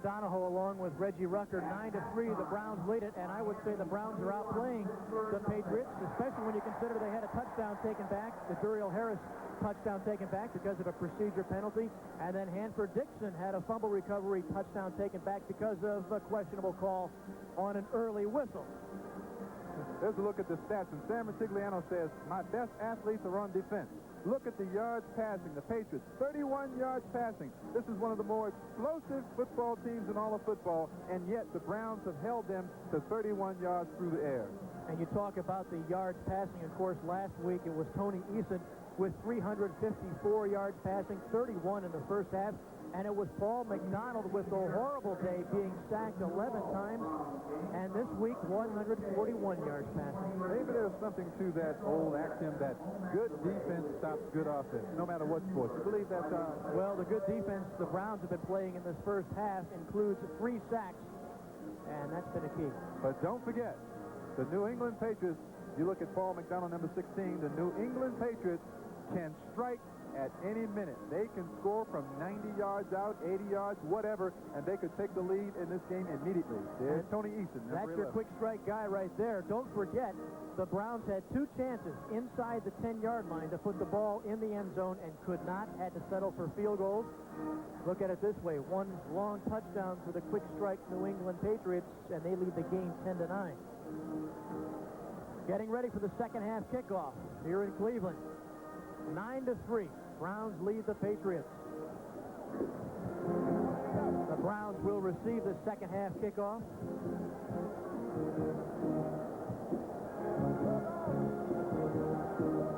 Donahoe along with Reggie Rucker, 9-3. The Browns lead it, and I would say the Browns are outplaying the Patriots, especially when you consider they had a touchdown taken back, the Duriel Harris touchdown taken back because of a procedure penalty, and then Hanford Dixon had a fumble recovery touchdown taken back because of a questionable call on an early whistle. There's a look at the stats, and Sam Ratigliano says, my best athletes are on defense. Look at the yards passing. The Patriots, 31 yards passing. This is one of the more explosive football teams in all of football, and yet the Browns have held them to 31 yards through the air. And you talk about the yards passing. Of course, last week it was Tony Eason with 354 yards passing, 31 in the first half. And it was Paul McDonald with a horrible day, being sacked 11 times. And this week, 141 yards passing. Maybe there's something to that old axiom that good defense stops good offense, no matter what sport. You believe that, Tom? Well, the good defense the Browns have been playing in this first half includes 3 sacks, and that's been a key. But don't forget, the New England Patriots, you look at Paul McDonald, number 16, the New England Patriots can strike at any minute. They can score from 90 yards out, 80 yards, whatever, and they could take the lead in this game immediately. There's Tony Eason. That's your quick strike guy right there. Don't forget, the Browns had 2 chances inside the 10-yard line to put the ball in the end zone and could not, had to settle for field goals. Look at it this way. 1 long touchdown for the quick strike New England Patriots, and they lead the game 10-9. Getting ready for the second half kickoff here in Cleveland. 9-3. Browns lead the Patriots. The Browns will receive the second half kickoff.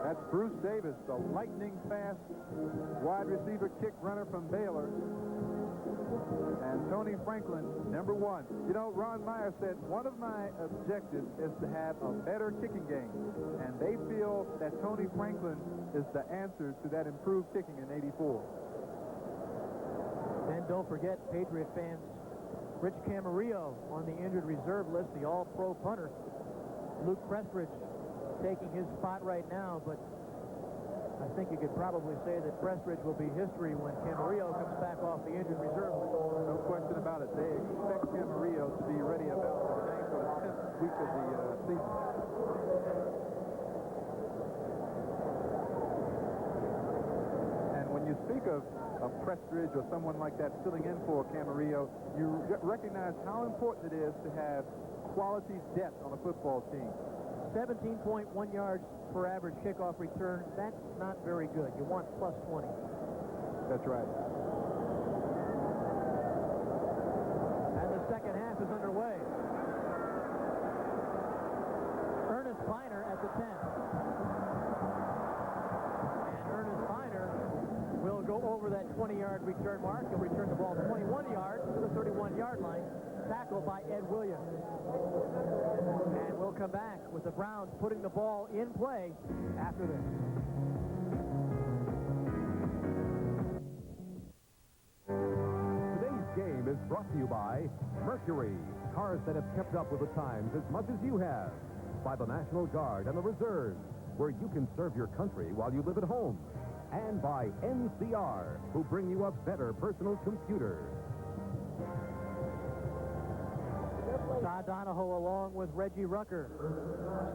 That's Bruce Davis, the lightning fast wide receiver kick runner from Baylor. And Tony Franklin, number 1. You know, Ron Meyer said, one of my objectives is to have a better kicking game. And they feel that Tony Franklin is the answer to that improved kicking in '84. And don't forget, Patriot fans, Rich Camarillo on the injured reserve list, the all-pro punter. Luke Prestridge taking his spot right now, but I think you could probably say that Prestridge will be history when Camarillo comes back off the injured reserve list. No question about it. They expect Camarillo to be ready about the 9th or 10th week of the season. And when you speak of Prestridge or someone like that filling in for Camarillo, you recognize how important it is to have quality depth on a football team. 17.1 yards per average kickoff return. That's not very good. You want plus 20. That's right. And the second half is underway. Ernest Biner at the 10. And Ernest Biner will go over that 20-yard return mark. He'll return the ball 21 yards to the 31-yard line. Tackled by Ed Williams. And we'll come back with the Browns putting the ball in play after this. Today's game is brought to you by Mercury, cars that have kept up with the times as much as you have. By the National Guard and the Reserves, where you can serve your country while you live at home. And by NCR, who bring you a better personal computer. Todd Donahoe along with Reggie Rucker.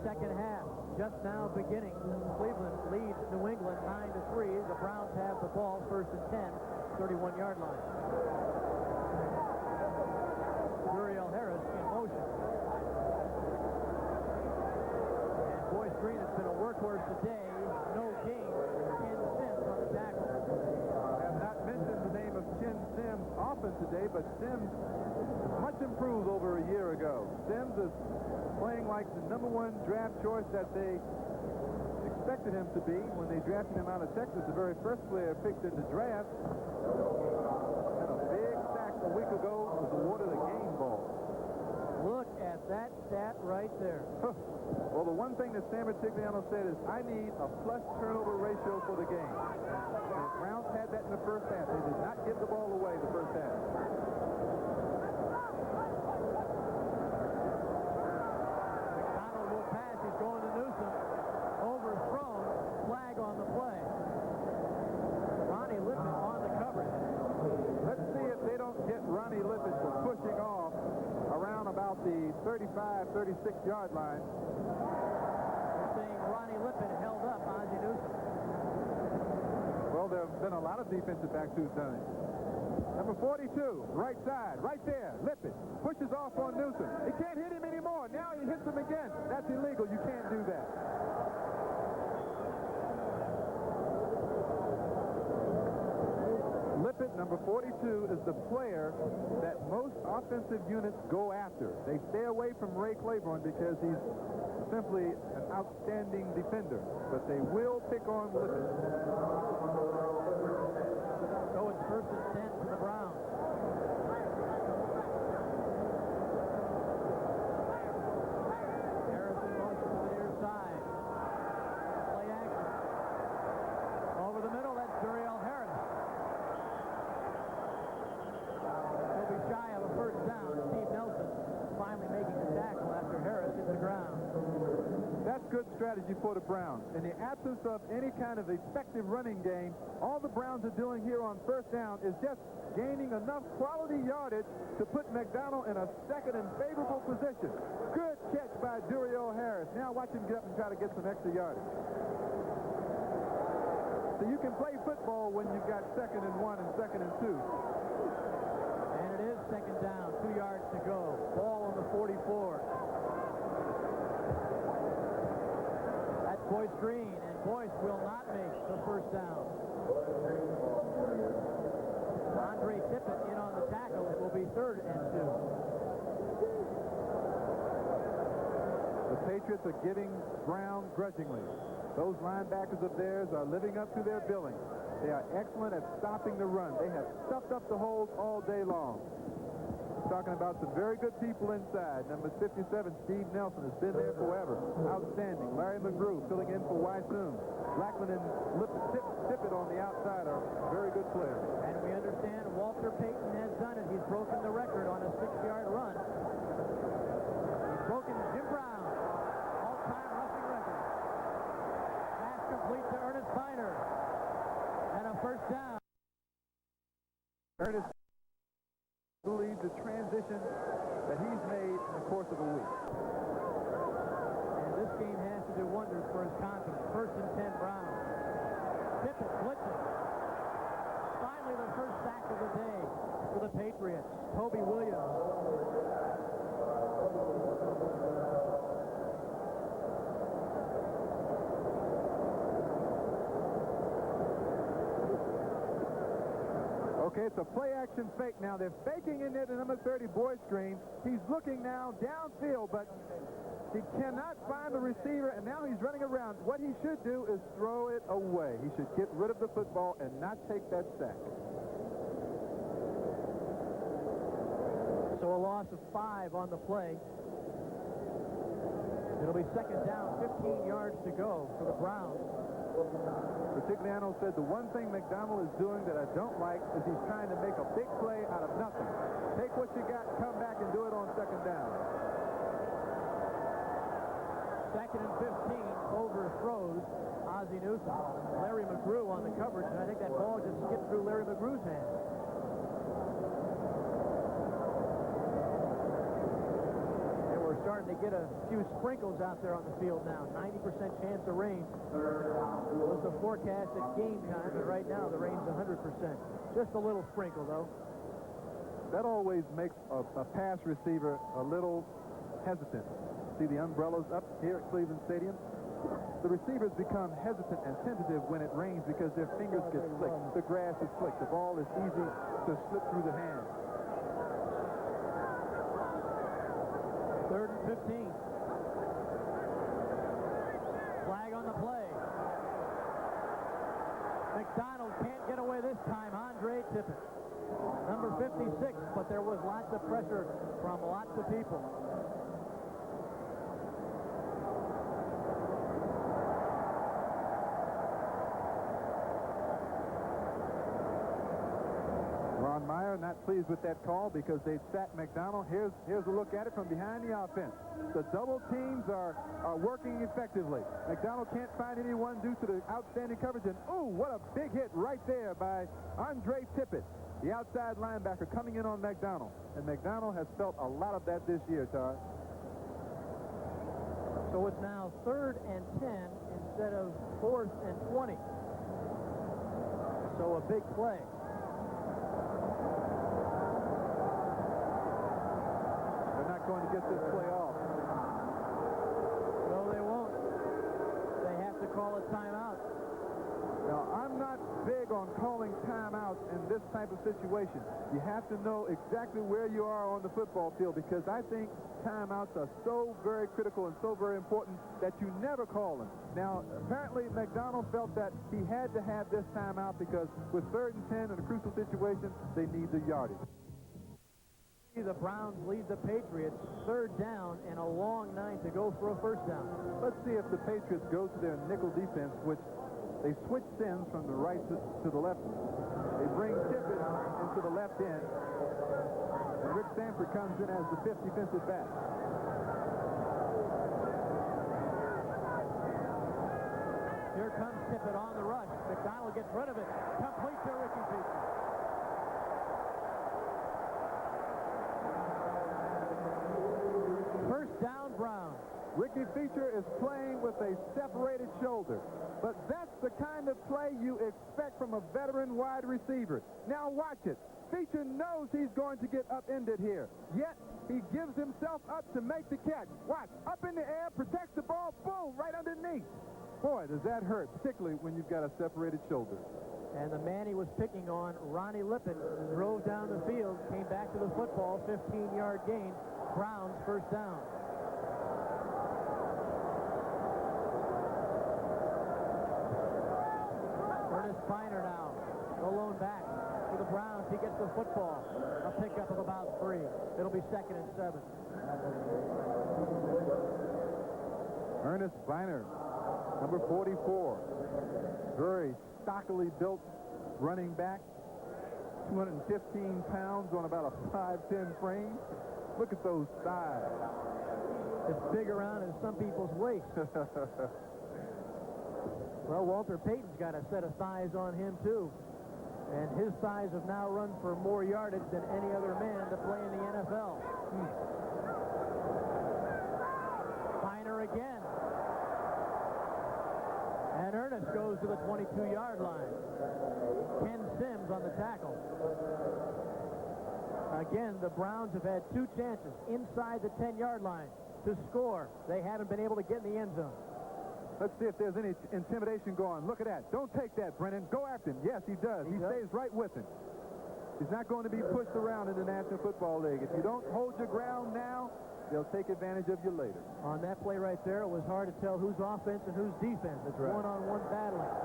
Second half just now beginning. Cleveland leads New England 9-3. The Browns have the ball first and 10, 31-yard line. Duriel Harris in motion. And Boyce Green has been a workhorse today. No gain. Ken Sims on the tackle. I have not mentioned the name of Ken Sims often today, but Sims much improved over a year ago. Sims is playing like the #1 draft choice that they expected him to be when they drafted him out of Texas, the very first player picked in the draft. Had a big sack a week ago, was awarded a game ball. Look at that stat right there. Well, the one thing that Sam Ratigliano said is, I need a plus turnover ratio for the game. The Browns had that in the first half. They did not give the ball away the first half. Ronnie Lippett 36-yard line. They're saying Ronnie Lippett held up Ozzie Newsome. Well, there have been a lot of defensive backs who've done it. Number 42, right side, right there. Lippett pushes off on Newsome. He can't hit him anymore. Now he hits him again. That's illegal. You can't do that. Lippett, number 42, is the player that most offensive units go after. They stay away from Ray Claiborne because he's simply an outstanding defender. But they will pick on Lippett. So it's 1st and 10 for the Browns. Harrison motion to the near side. Play action. Over the middle, that's Duriel Harris. He'll be shy of a first down. Steve Nelson finally making the tackle after Harris hit the ground. That's good strategy for the Browns. In the absence of any kind of effective running game, all the Browns are doing here on first down is just gaining enough quality yardage to put McDonald in a second and favorable position. Good catch by Duriel Harris. Now watch him get up and try to get some extra yardage. So you can play football when you've got 2nd and 1 and 2nd and 2. And it is 2nd down, 2 yards to go. Ball on the 44. That's Boyce Green, and Boyce will not make the first down. Andre Tippett in on the tackle. It will be 3rd and 2. The Patriots are giving Brown grudgingly. Those linebackers of theirs are living up to their billing. They are excellent at stopping the run. They have stuffed up the holes all day long. Talking about some very good people inside. Number 57, Steve Nelson, has been there forever. Outstanding. Larry McGrew filling in for Weissoon. Blackman and Tippett on the outside are very good players. And we understand Walter Payton has done it. He's broken the record on a 6-yard run. He's broken Jim Brown all-time rushing record. Pass complete to Ernest Biner. And a first down. Ernest believes the transition that he's made in the course of a week. And this game has to do wonders for his confidence. 1st and 10 Browns. Tippett blitzing. Finally the first sack of the day for the Patriots. Toby Williams. Okay, it's a play-action fake now. They're faking in there to number 30, Boyce Green. He's looking now downfield, but he cannot find the receiver, and now he's running around. What he should do is throw it away. He should get rid of the football and not take that sack. So a loss of 5 on the play. It'll be 2nd down, 15 yards to go for the Browns. Partigliano said the one thing McDonald is doing that I don't like is he's trying to make a big play out of nothing. Take what you got, come back and do it on 2nd down. 2nd and 15, overthrows Ozzie Newsome. Larry McGrew on the coverage, and I think that ball just skipped through Larry McGrew's hands. Starting to get a few sprinkles out there on the field now. 90% chance of rain. Was the forecast at game time, but right now the rain's 100%. Just a little sprinkle, though. That always makes a pass receiver a little hesitant. See the umbrellas up here at Cleveland Stadium? The receivers become hesitant and tentative when it rains because their fingers get slick. The grass is slick. The ball is easy to slip through the hands. 3rd and 15. Flag on the play. McDonald can't get away this time. Andre Tippett. Number 56, but there was lots of pressure from lots of people. Ron Meyer not pleased with that call because they sacked McDonald. Here's a look at it from behind the offense. The double teams are working effectively. McDonald can't find anyone due to the outstanding coverage. And, ooh, what a big hit right there by Andre Tippett, the outside linebacker coming in on McDonald. And McDonald has felt a lot of that this year, Todd. So it's now 3rd and 10 instead of 4th and 20. So a big play. They're not going to get this play off. No, they won't. They have to call a timeout. Now, I'm not big on calling timeouts in this type of situation. You have to know exactly where you are on the football field, because I think timeouts are so very critical and so very important that you never call them. Now, apparently McDonald felt that he had to have this timeout because with 3rd and 10 in a crucial situation, they need the yardage. The Browns lead the Patriots 3rd down and a long 9 to go for a 1st down. Let's see if the Patriots go to their nickel defense, which they switch Sims from the right to the left. They bring Tippett into the left end. And Rick Sanford comes in as the 5th defensive back. Here comes Tippett on the rush. McDonald gets rid of it. Complete to Ricky Feature. First down, Browns. Ricky Feature is playing with a separated shoulder. But that's the kind of play you expect from a veteran wide receiver. Now watch it. Feature knows he's going to get upended here. Yet, he gives himself up to make the catch. Watch. Up in the air, protects the ball, boom, right underneath. Boy, does that hurt, particularly when you've got a separated shoulder. And the man he was picking on, Ronnie Lippin, drove down the field, came back to the football, 15-yard gain. Browns 1st down. Bahr now, the lone back for the Browns. He gets the football. A pickup of about 3. It'll be 2nd and 7. Ernest Bahr, number 44. Very stockily built running back. 215 pounds on about a 5'10 frame. Look at those thighs. It's big around in some people's waist. Well, Walter Payton's got a set of thighs on him, too. And his thighs have now run for more yardage than any other man to play in the NFL. Bahr again. And Ernest goes to the 22-yard line. Ken Sims on the tackle. Again, the Browns have had 2 chances inside the 10-yard line to score. They haven't been able to get in the end zone. Let's see if there's any intimidation going. Look at that. Don't take that, Brennan. Go after him. Yes, he does. He stays right with him. He's not going to be pushed around in the National Football League. If you don't hold your ground now, they'll take advantage of you later. On that play right there, it was hard to tell who's offense and who's defense. It's right. One-on-one battling.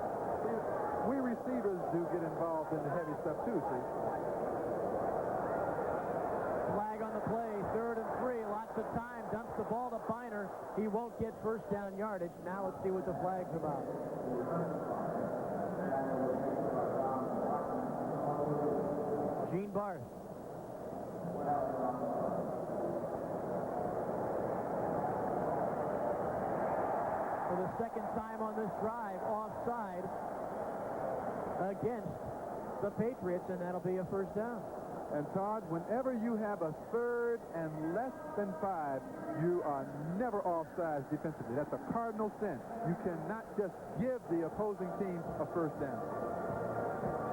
We receivers do get involved in the heavy stuff, too, see? Flag on the play, 3rd and 3, lots of time, dumps the ball to Bahr. He won't get 1st down yardage. Now let's see what the flag's about. Gene Bahr. For the 2nd time on this drive, offside against the Patriots, and that'll be a 1st down. And Todd, whenever you have a 3rd and less than 5, you are never offsides defensively. That's a cardinal sin. You cannot just give the opposing team a 1st down.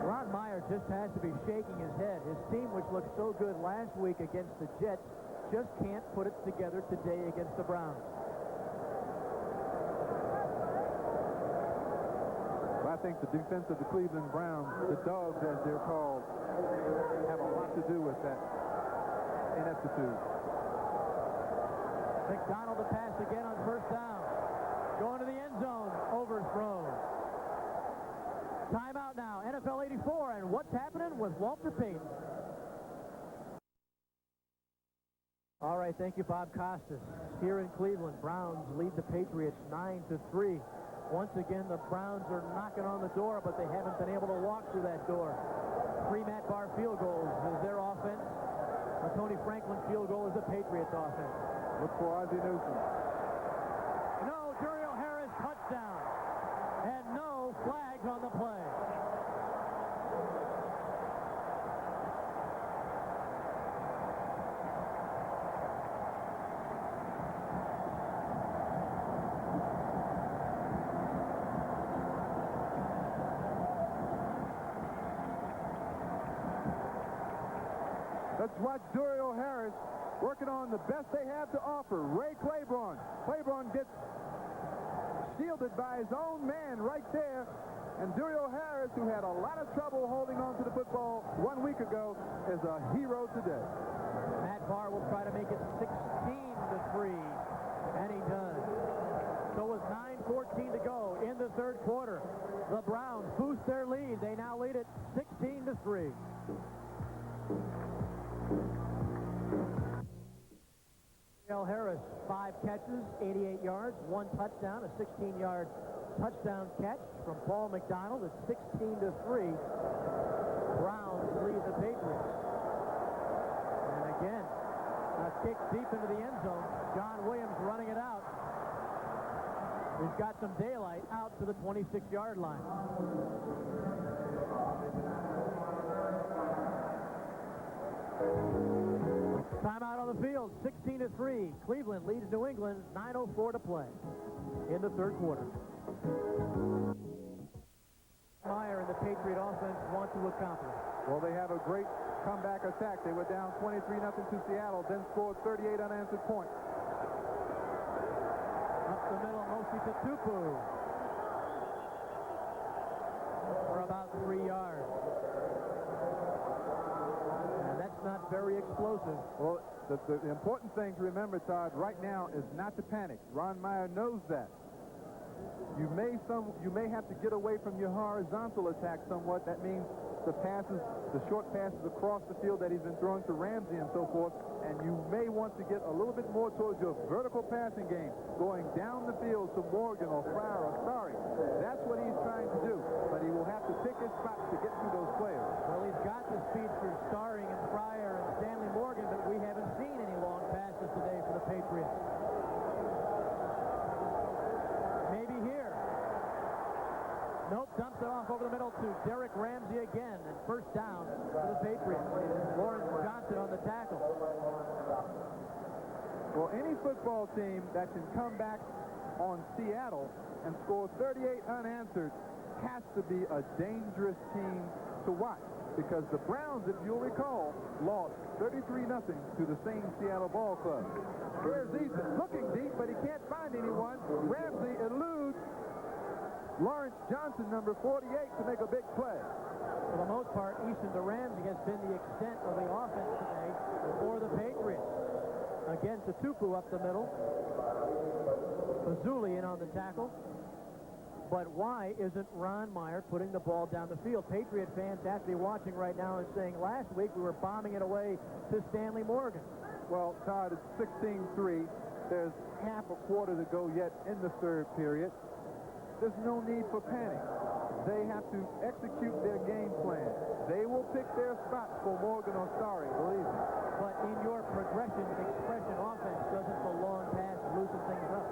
Ron Meyer just has to be shaking his head. His team, which looked so good last week against the Jets, just can't put it together today against the Browns. Well, I think the defense of the Cleveland Browns, the Dogs as they're called, have a lot to do with that ineptitude. McDonald to pass again on 1st down. Going to the end zone. Overthrown. Timeout now. NFL 84. And what's happening with Walter Payton? All right, thank you, Bob Costas. Here in Cleveland, Browns lead the Patriots 9-3. Once again, the Browns are knocking on the door, but they haven't been able to walk through that door. 3 Matt Bahr field goals is their offense. A Tony Franklin field goal is the Patriots' offense. Look for Ozzie Newsome. No, Duriel Harris, touchdown. And no flags on the play. Let's watch Duriel Harris working on the best they have to offer. Ray Claiborne. Claiborne gets shielded by his own man right there. And Duriel Harris, who had a lot of trouble holding on to the football 1 week ago, is a hero today. Matt Bahr will try to make it 16-3, and he does. So with 9:14 to go in the third quarter, the Browns boost their lead. They now lead it 16-3. Duriel Harris, 5 catches, 88 yards, 1 touchdown, a 16-yard touchdown catch from Paul McDonald. It's 16-3. Browns lead the Patriots. And again, a kick deep into the end zone. John Williams running it out. He's got some daylight out to the 26-yard line. Timeout on the field, 16-3. Cleveland leads New England, 9:04 to play in the third quarter. Meyer and the Patriot offense want to accomplish. Well, they have a great comeback attack. They were down 23-0 to Seattle, then scored 38 unanswered points. Up the middle, mostly to Tupu. For about 3 yards. And that's not very explosive. Well, the important thing to remember, Todd, right now is not to panic. Ron Meyer knows that. You may have to get away from your horizontal attack somewhat. That means the short passes across the field that he's been throwing to Ramsey and so forth. And you may want to get a little bit more towards your vertical passing game, going down the field to Morgan or Fryer or Starring. That's what he's trying to do. But he will have to pick his spots to get through those players. Well, he's got the speed for Starring and Fryer and Stanley Morgan, but we haven't seen any long passes today for the Patriots. Maybe here. Nope, dumps it off over the middle to Derek Ramsey again, and first down for the Patriots. Lawrence Johnson on the tackle. Well, any football team that can come back on Seattle and score 38 unanswered has to be a dangerous team to watch, because the Browns, if you'll recall, lost 33-0 to the same Seattle ball club. Here's Eason looking deep, but he can't find anyone. Ramsey eludes Lawrence Johnson, number 48, to make a big play. For the most part, Eason to Ramsey has been the extent of the offense today for the Patriots. Again, to Tupu up the middle. Fazuli in on the tackle. But why isn't Ron Meyer putting the ball down the field? Patriot fans have to be watching right now and saying, last week we were bombing it away to Stanley Morgan. Well, Todd, it's 16-3. There's half a quarter to go yet in the third period. There's no need for panic. They have to execute their game plan. They will pick their spots for Morgan or Starring, believe me. But in your progression expression offense, doesn't the long pass loosen things up?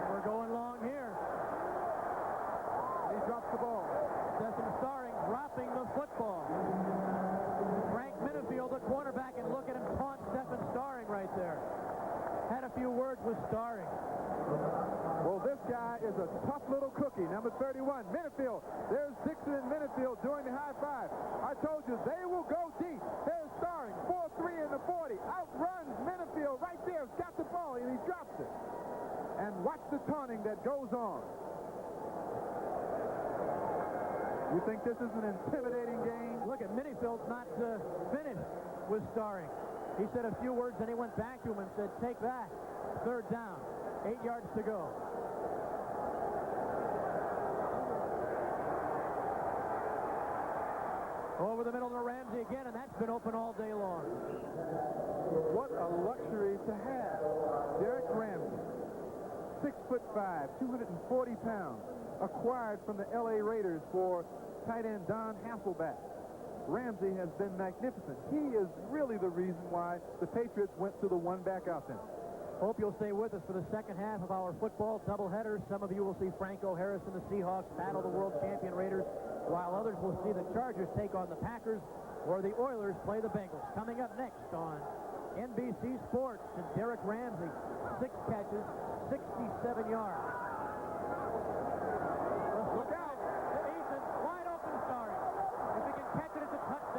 And we're going long here. He drops the ball. Stephen Starring dropping the football. Frank Minifield, the quarterback, and look at him taunt Stephen Starring right there. Had a few words with Starring. Well, this guy is a tough little cookie, number 31. Minifield. There's Dixon and Minifield doing the high five. I told you, they will go deep. There's Starring, 4-3 in the 40. Outruns Minifield right there. He's got the ball, and he drops it. And watch the taunting that goes on. You think this is an intimidating game? Look at Minifield's not finished with Starring. He said a few words, then he went back to him and said, take that. Third down. 8 yards to go. Over the middle to Ramsey again, and that's been open all day long. What a luxury to have. Derek Ramsey, 6'5", 240 pounds, acquired from the L.A. Raiders for tight end Don Hasselback. Ramsey has been magnificent. He is really the reason why the Patriots went to the one-back offense. Hope you'll stay with us for the second half of our football doubleheader. Some of you will see Franco Harris and the Seahawks battle the world champion Raiders, while others will see the Chargers take on the Packers or the Oilers play the Bengals. Coming up next on NBC Sports, and Derek Ramsey, 6 catches, 67 yards. Look out! To Eason, wide open Starring. If he can catch it, it's a touchdown.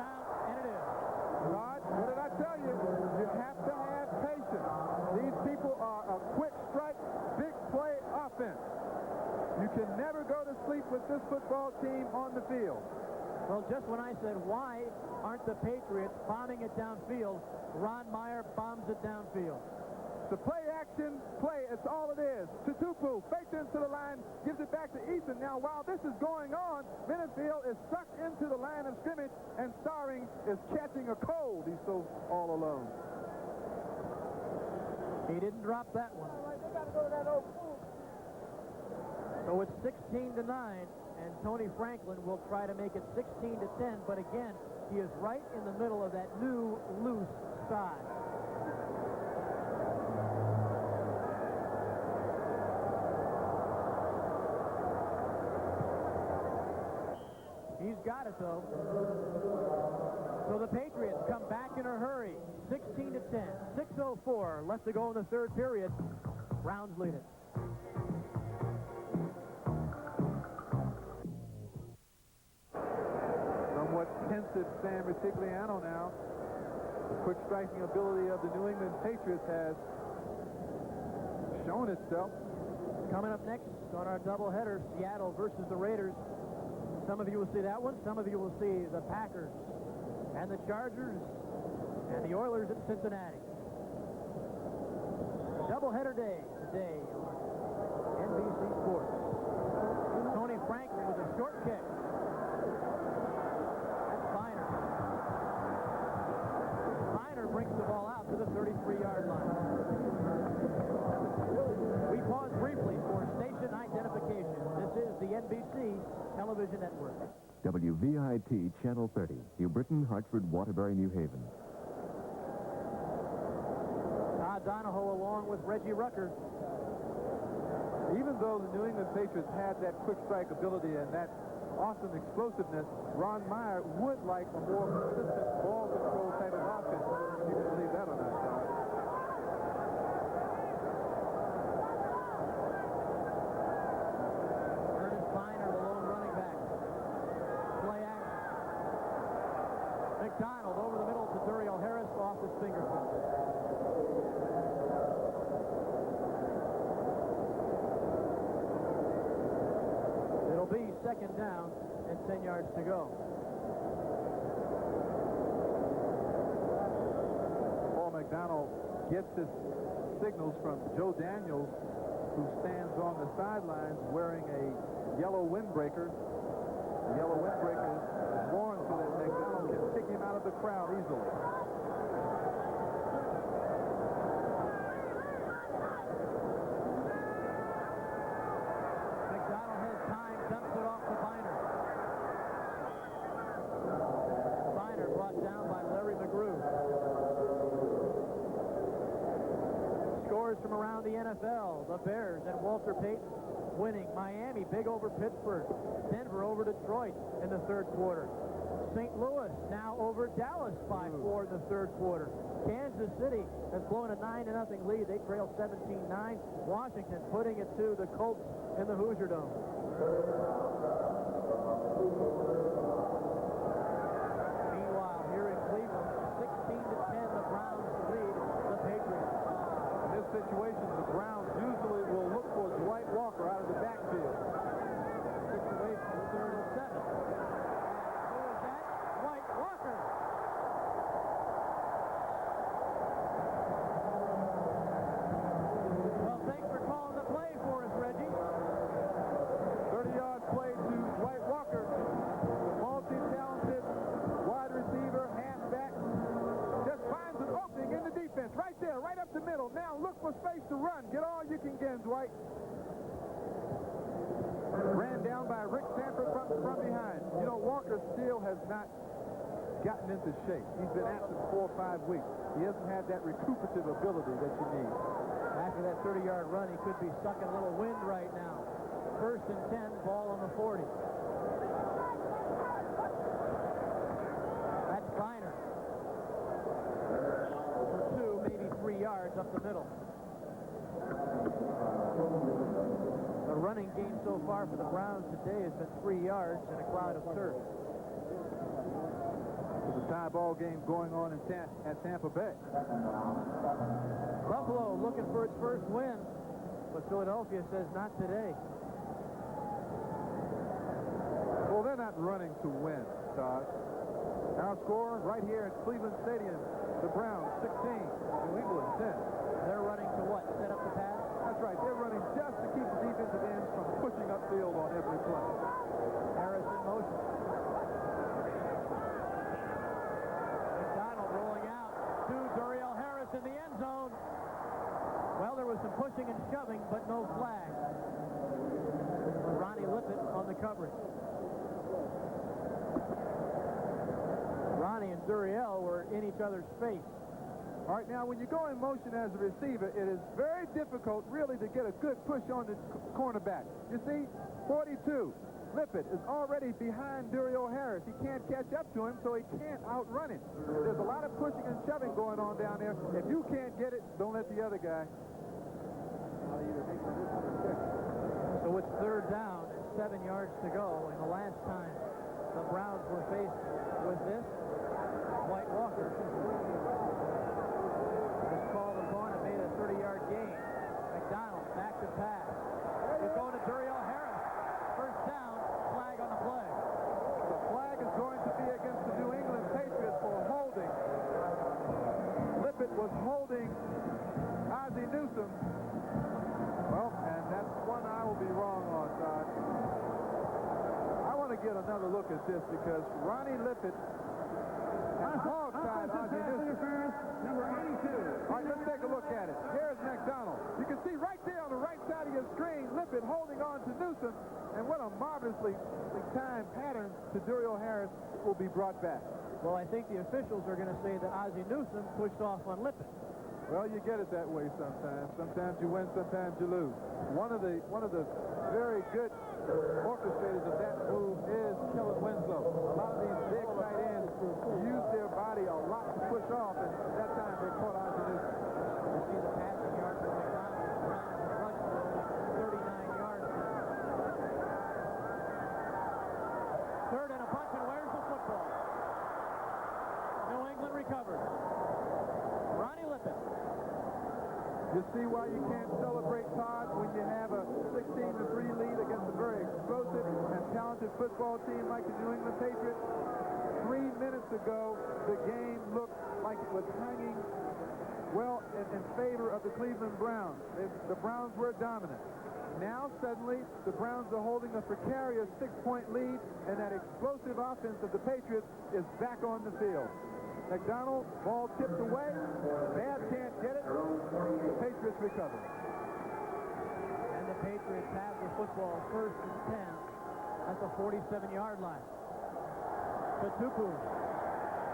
can never go to sleep with this football team on the field. Well, just when I said, why aren't the Patriots bombing it downfield, Ron Meyer bombs it downfield. The play action play, it's all it is. Tutupu faked into the line, gives it back to Eason. Now, while this is going on, Benefield is stuck into the line of scrimmage, and Starring is catching a cold. He's so all alone. He didn't drop that one. They got to go to that old pool. So it's 16-9, and Tony Franklin will try to make it 16-10, but again, he is right in the middle of that new loose side. He's got it, though. So the Patriots come back in a hurry, 16-10, 6:04 left to go in the third period. Browns lead it. Somewhat pensive Sam Retigliano now. The quick striking ability of the New England Patriots has shown itself. Coming up next on our doubleheader, Seattle versus the Raiders. Some of you will see that one. Some of you will see the Packers and the Chargers and the Oilers at Cincinnati. Doubleheader day today on NBC Sports. Tony Franklin with a short kick. That's Bahr. Bahr brings the ball out to the 33-yard line. We pause briefly for station identification. This is the NBC Television Network. WVIT Channel 30, New Britain, Hartford, Waterbury, New Haven. Todd Donahoe along with Reggie Rucker. Even though the New England Patriots had that quick strike ability and that awesome explosiveness, Ron Meyer would like a more consistent ball control type of offense. You can believe that or not, John. McDonald over the middle to Duriel Harris off his fingertips. It'll be second down and 10 yards to go. Paul McDonald gets his signals from Joe Daniels, who stands on the sidelines wearing a yellow windbreaker. The yellow windbreaker is worn so that McDonald can kick him out of the crowd easily. McDonald has time, dumps it off to Bahr. Bahr brought down by Larry McGrew. Scores from around the NFL. The Bears and Walter Payton winning. Miami big over Pittsburgh. Denver over Detroit in the third quarter. St. Louis now over Dallas by 4 in the third quarter. Kansas City has blown a 9-0 lead. They trail 17-9. Washington putting it to the Colts in the Hoosier Dome. Meanwhile, here in Cleveland, 16-10, the Browns lead the Patriots. In this situation, the Browns usually will look for Dwight Walker out of the backfield. Situation, third and 7. Who is that? Dwight Walker. Well, thanks for calling the play for us, Reggie. 30-yard play to Dwight Walker. The multi-talented wide receiver, halfback, just finds an opening in the defense. Right there, right up the middle. Now look for space to run. Get all you can get, Dwight. Ran down by Rick Sanford from behind. You know, Walker still has not gotten into shape. He's been absent 4 or 5 weeks. He hasn't had that recuperative ability that you need. After that 30-yard run, he could be sucking a little wind right now. First and 10, ball on the 40. That's Bahr. For 2, maybe 3 yards up the middle. The running game so far for the Browns today has been 3 yards in a cloud of turf. There's a tie ball game going on at Tampa Bay. Buffalo looking for its first win, but Philadelphia says not today. Well, they're not running to win, Todd. Our score right here at Cleveland Stadium, the Browns 16, New England 10. They're running to what? Set up the pass? That's right. They're running just to keep the defensive ends from pushing upfield on every play. Harris in motion. McDonald rolling out to Duriel Harris in the end zone. Well, there was some pushing and shoving, but no flag. Ronnie Lippett on the coverage. Ronnie and Duriel were in each other's face. All right, now, when you go in motion as a receiver, it is very difficult, really, to get a good push on the cornerback. You see, 42, Lippett is already behind Duriel Harris. He can't catch up to him, so he can't outrun him. There's a lot of pushing and shoving going on down there. If you can't get it, don't let the other guy. So it's third down and 7 yards to go. And the last time the Browns were faced with this, White Walker was called upon and made a 30-yard gain. McDonald back to pass. He's going to Duriel Harris. First down, flag on the play. The flag is going to be against the New England Patriots for holding. Lippett was holding Ozzie Newsome. Well, and that's one I will be wrong on, Todd. I want to get another look at this because Ronnie Lippett and hog-tied Ozzie Newsome. Number 82. All right, let's take a look at it. Here's McDonald. You can see right there on the right side of your screen, Lippett holding on to Newsome, and what a marvelously timed pattern to Duriel Harris will be brought back. Well, I think the officials are going to say that Ozzie Newsome pushed off on Lippett. Well, you get it that way sometimes. Sometimes you win, sometimes you lose. One of the very good orchestrators of that move is Kellen Winslow. A lot of these big tight ends use their body a lot to push off, and at that time they caught Ozzie Newsome. You see the passing yard for McDonald. Browns rush for 39 yards. Third and a bunch, and where's the football? New England recovers. Ronnie Lippett. You see why you can't celebrate, Todd, when you have a 16-3 lead against a very explosive and talented football team like the New England Patriots. 3 minutes ago, the game looked like it was hanging, well, in favor of the Cleveland Browns. The Browns were dominant. Now, suddenly, the Browns are holding a precarious 6-point lead, and that explosive offense of the Patriots is back on the field. McDonald, ball tipped away. Bahr can't get it. The Patriots recover. And the Patriots have the football first and 10 at the 47-yard line. Patupu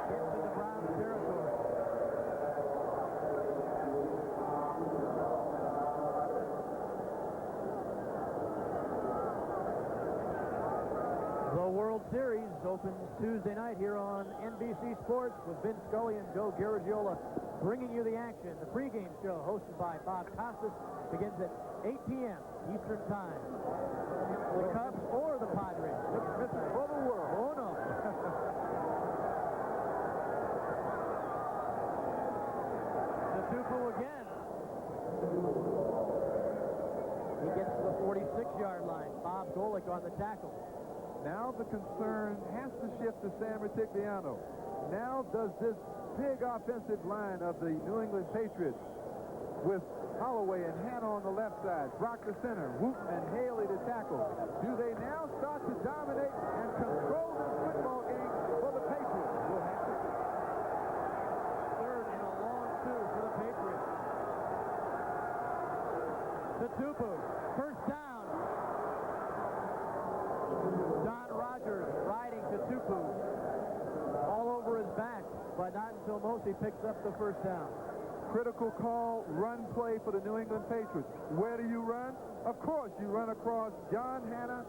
into the Browns territory. The World Series opens Tuesday night here on NBC Sports with Vince Scully and Joe Garagiola bringing you the action. The pregame show hosted by Bob Costas begins at 8 p.m. Eastern Time. The Cubs or the Padres? For the world. Oh, no. The Tupu again. He gets to the 46-yard line. Bob Golick on the tackle. Now the concern has to shift to Sam Rutigliano. Now does this big offensive line of the New England Patriots with Holloway and Hannah on the left side, Brock the center, Wooten and Haley to tackle. Do they now start to dominate and control this football game for the Patriots? We'll have to see. Third and a long two for the Patriots. The Tupu. First down. Don Rogers riding to Tupu. All over his back, but not until Mosley picks up the first down. Critical call, run play for the New England Patriots. Where do you run? Of course, you run across John Hannah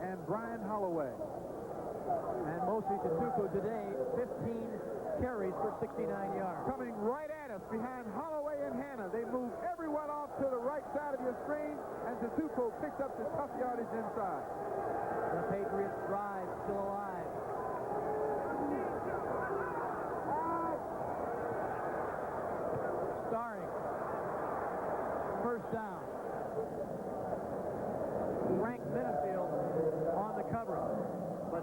and Brian Holloway. And Mosley to Tupu today, 15 carries for 69 yards. Coming right at us behind Holloway and Hannah. They move everyone off to the right side of your screen, and Tupu picks up the tough yardage inside. The Patriots drive still alive. Starring. First down. Frank Minifield on the cover. But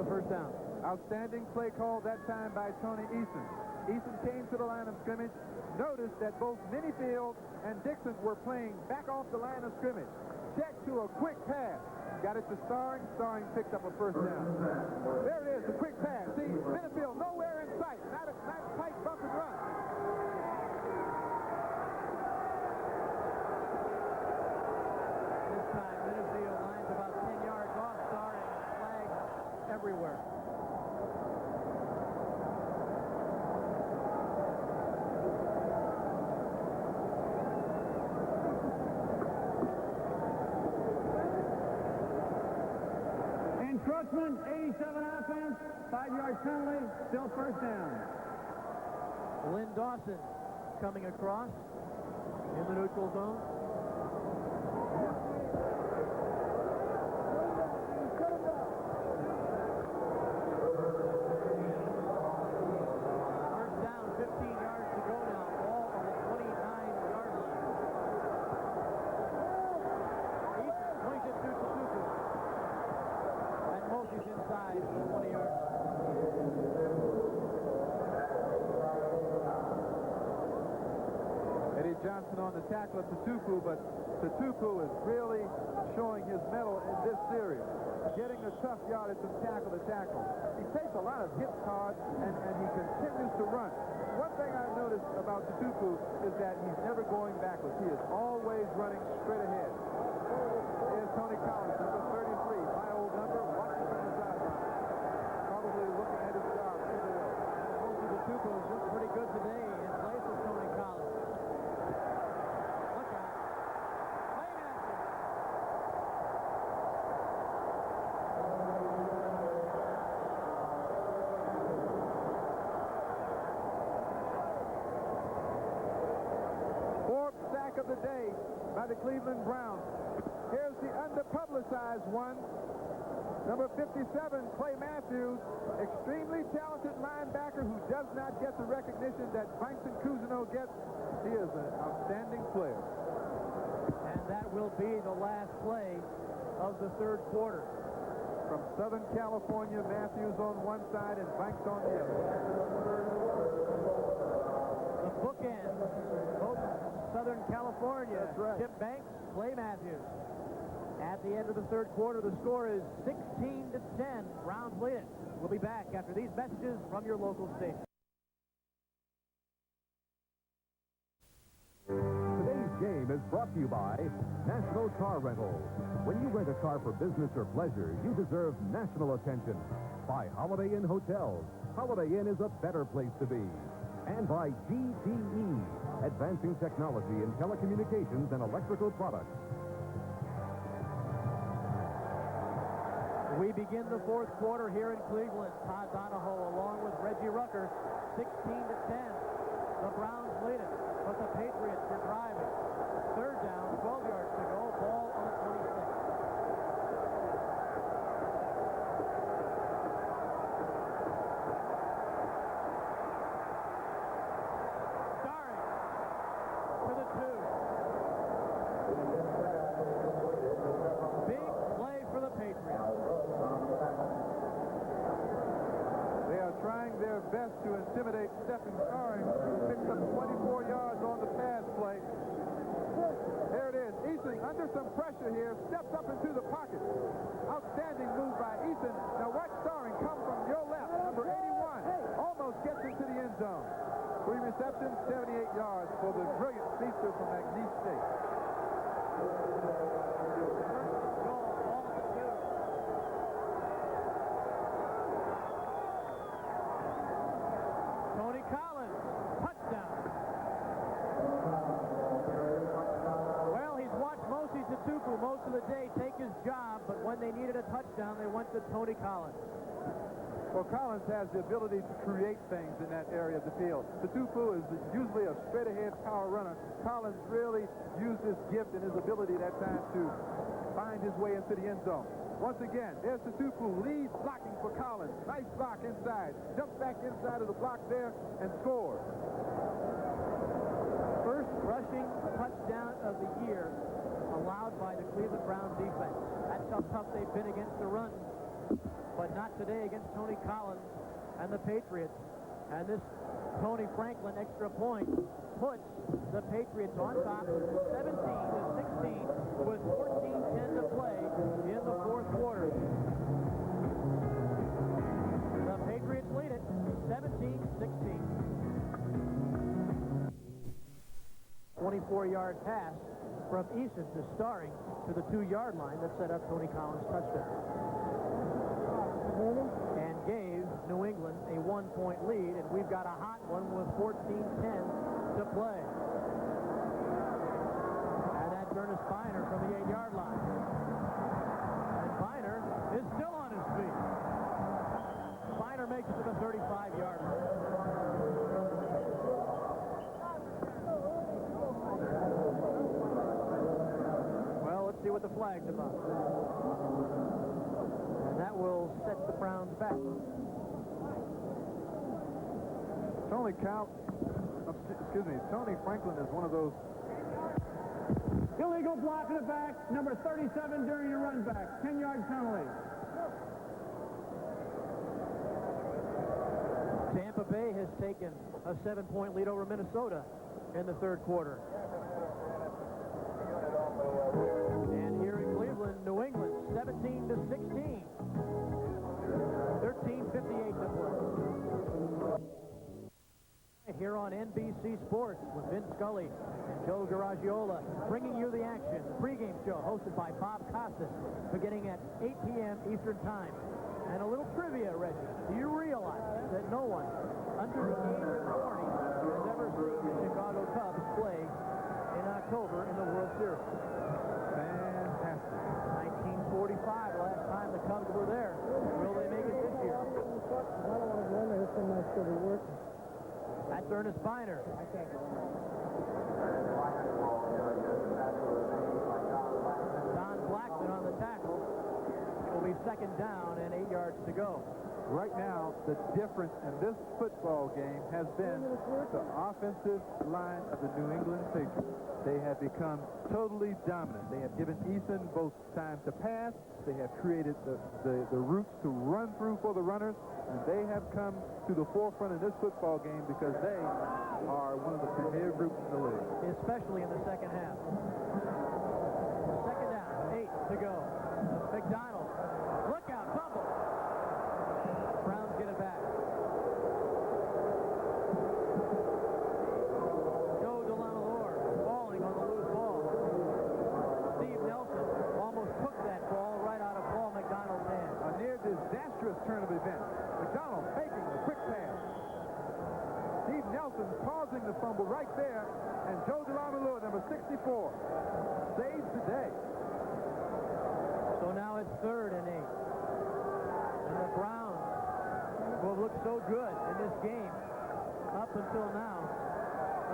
the first down. Outstanding play call that time by Tony Eason. Eason came to the line of scrimmage, noticed that both Minifield and Dixon were playing back off the line of scrimmage. Check to a quick pass. Got it to Starring. Starring picked up a first down. There it is, the quick pass. See, Minifield nowhere in sight. Not a tight bump and run. This time, Minifield lines about 10 yards off Starring, and flags everywhere. Encroachment, 87 offense, 5-yard penalty, still first down. Lynn Dawson coming across in the neutral zone. First down, 15 yards to go now. Ball on the 29-yard line. Eason swings it to Suzuki. And Mosey's inside the 20-yard. Eddie Johnson on the tackle of Tutupu, but Tutupu is really showing his mettle in this series. Getting a tough yardage from tackle to tackle. He takes a lot of hits hard, and he continues to run. One thing I've noticed about Tutupu is that he's never going backwards. He is always running straight ahead. Here's Tony Collins, number 33, my old number, watching from the sideline. Probably looking at his job either way. Most of the Tutupu look pretty good today in place of Tony Collins. Look out. Play Matthews. Fourth sack of the day by the Cleveland Browns. Here's the underpublicized one. Number 57, Clay Matthews, extremely talented linebacker who does not get the recognition that Vincent Cousineau gets. He is an outstanding player. And that will be the last play of the third quarter. From Southern California, Matthews on one side and Banks on the other. The bookend, both Southern California. That's right. Chip Banks, Clay Matthews. At the end of the third quarter, the score is 16-10. Browns lead it. We'll be back after these messages from your local station. Today's game is brought to you by National Car Rentals. When you rent a car for business or pleasure, you deserve national attention. By Holiday Inn Hotels. Holiday Inn is a better place to be. And by GTE, advancing technology in telecommunications and electrical products. We begin the fourth quarter here in Cleveland. Todd Donahoe along with Reggie Rucker, 16-10. The Browns lead it, but the Patriots are driving. Third down, 12 yards to go. Ball on the 26. Starring to the 2. Big play for the Patriots. They are trying their best to intimidate Stephen Starring, who picks up 24 yards on the pass play. There it is. Eason under some pressure here, steps up into the pocket. Outstanding move by Eason. Now watch Starring come from your left. Number 81 almost gets into the end zone. 3 receptions, 78 yards for the brilliant speedster from McNeese State. Tony Collins, touchdown. Well, he's watched Mosey Tutupu most of the day take his job, but when they needed a touchdown, they went to Tony Collins. Well, Collins has the ability to create things in that area of the field. Tutupu is usually a straight-ahead power runner. Collins really used his gift and his ability that time to find his way into the end zone. Once again, there's Tutupu, lead blocking for Collins. Nice block inside. Jumps back inside of the block there and scores. First rushing touchdown of the year allowed by the Cleveland Browns defense. That's how tough they've been against the run. but not today against Tony Collins and the Patriots. And this Tony Franklin extra point puts the Patriots on top 17-16 with 14:10 to play in the fourth quarter. The Patriots lead it 17-16. 24-yard pass from Eason to Starring to the 2-yard line that set up Tony Collins' touchdown. And gave New England a 1-point lead, and we've got a hot one with 14:10 to play. And that's Ernest Bahr from the 8-yard line. And Bahr is still on his feet. Bahr makes it to the 35-yard line. Well, let's see what the flag's about. And that will set the Browns back. Tony Franklin is one of those. Illegal block in the back, number 37 during the run back. 10-yard penalty. Tampa Bay has taken a 7-point lead over Minnesota in the third quarter. And here in Cleveland, New England, 17-16. 13:58 to play. Here on NBC Sports with Vince Scully and Joe Garagiola bringing you the action. The pregame show hosted by Bob Costas beginning at 8 p.m. Eastern Time. And a little trivia, Reggie. Do you realize that no one under the age of 40 has ever seen the Chicago Cubs play in October in the World Series? Fantastic. 1945, last time the Cubs were there. Will they make it this year? That's Ernest Bahr. Don Blackman on the tackle. It will be second down and 8 yards to go. Right now, the difference in this football game has been the offensive line of the New England Patriots. They have become totally dominant. They have given Eason both time to pass. They have created the routes to run through for the runners. And they have come to the forefront in this football game because they are one of the premier groups in the league. Especially in the second half. Second down, 8 to go. McDonald, look out, fumble. Browns get it back. Joe DeLamalore falling on the loose ball. Steve Nelson almost took that ball right out of Paul McDonald's hand. A near disastrous turn of events. McDonald making a quick pass. Steve Nelson pausing the fumble right there, and Joe DeLamalore, number 64, saves the day. So now it's 3rd and 8. And the Browns, who have looked so good in this game up until now,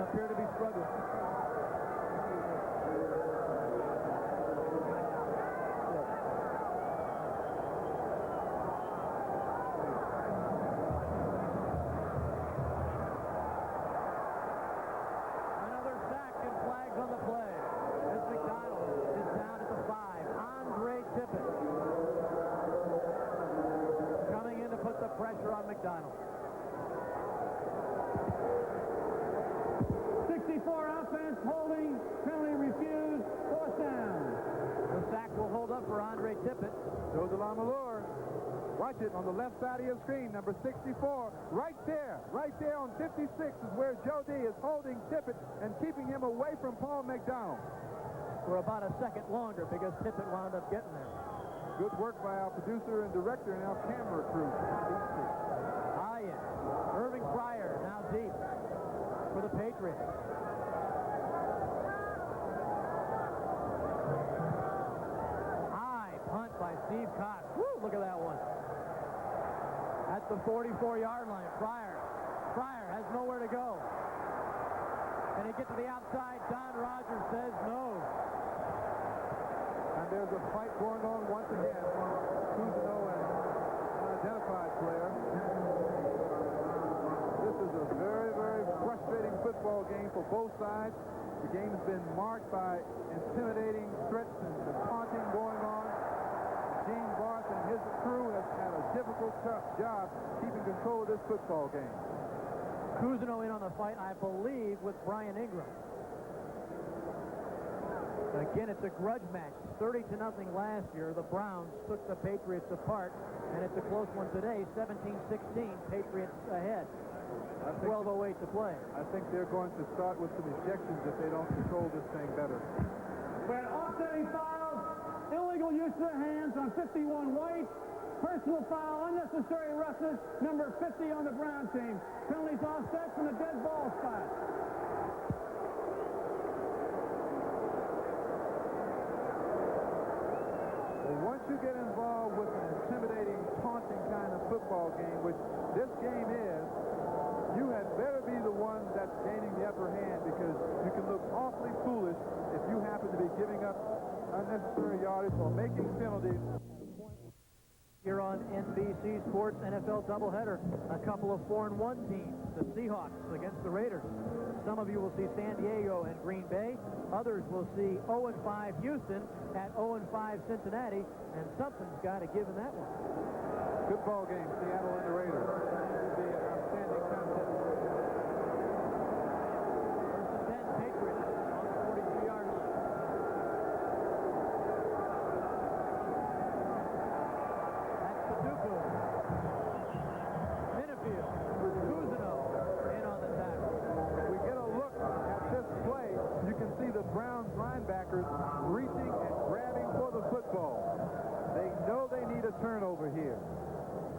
appear to be struggling. Another sack and flags on the play as McDonald is down at the 5. Andre Tippett coming in to put the pressure on McDonald. 64 offense, holding, penalty refused, 4th down. The sack will hold up for Andre Tippett. Joe DeLamalore, watch it on the left side of your screen, number 64, right there on 56 is where Joe D is holding Tippett and keeping him away from Paul McDonald. For about a second longer because Tippett wound up getting there. Good work by our producer and director and our camera crew. Irving Fryer now deep for the Patriots. High punt by Steve Cox. Woo, look at that one. At the 44-yard line, Fryer has nowhere to go. Can he get to the outside? Don Rogers says no. And there's a fight going on once again. Cousineau and an unidentified player. This is a very, very frustrating football game for both sides. The game has been marked by intimidating threats and taunting going on. Gene Barth and his crew has had a difficult job keeping control of this football game. Cousineau in on the fight, I believe, with Brian Ingram. Again, it's a grudge match. 30-0 last year. The Browns took the Patriots apart, and it's a close one today. 17-16, Patriots ahead. 12:08 to play. I think they're going to start with some ejections if they don't control this thing better. We're offsetting fouls, illegal use of the hands on 51 White, personal foul, unnecessary roughness, number 50 on the Brown team. Penalties offset from the dead ball spot. Once you get involved with an intimidating, taunting kind of football game, which this game is, you had better be the one that's gaining the upper hand, because you can look awfully foolish if you happen to be giving up unnecessary yardage or making penalties. Here on NBC Sports NFL doubleheader, a couple of 4-1 teams, the Seahawks against the Raiders. Some of you will see San Diego and Green Bay. Others will see 0-5 Houston at 0-5 Cincinnati, and something's got to give in that one. Good ball game, Seattle and the Raiders. This will be an outstanding contest. First and 10, Patriots on the 43-yard line. That's the Dooku. Minifield. Cousineau in on the tackle. If we get a look at this play, you can see the Browns linebackers reaching and grabbing for the football. They know they need a turnover here.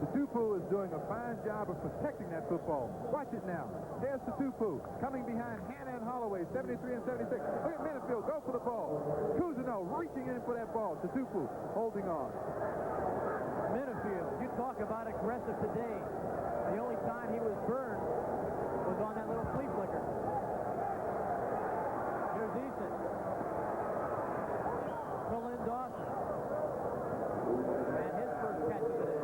The Tupu is doing a fine job of protecting that football. Watch it now. There's the Tupu coming behind Hannah and Holloway, 73 and 76. Look at Minifield, go for the ball. Cousineau reaching in for that ball. The Tupu holding on. Minifield, you talk about aggressive today. The only time he was burned was on that little flea flicker. Here's Eason. To Lynn Dawson. And his first catch of the day.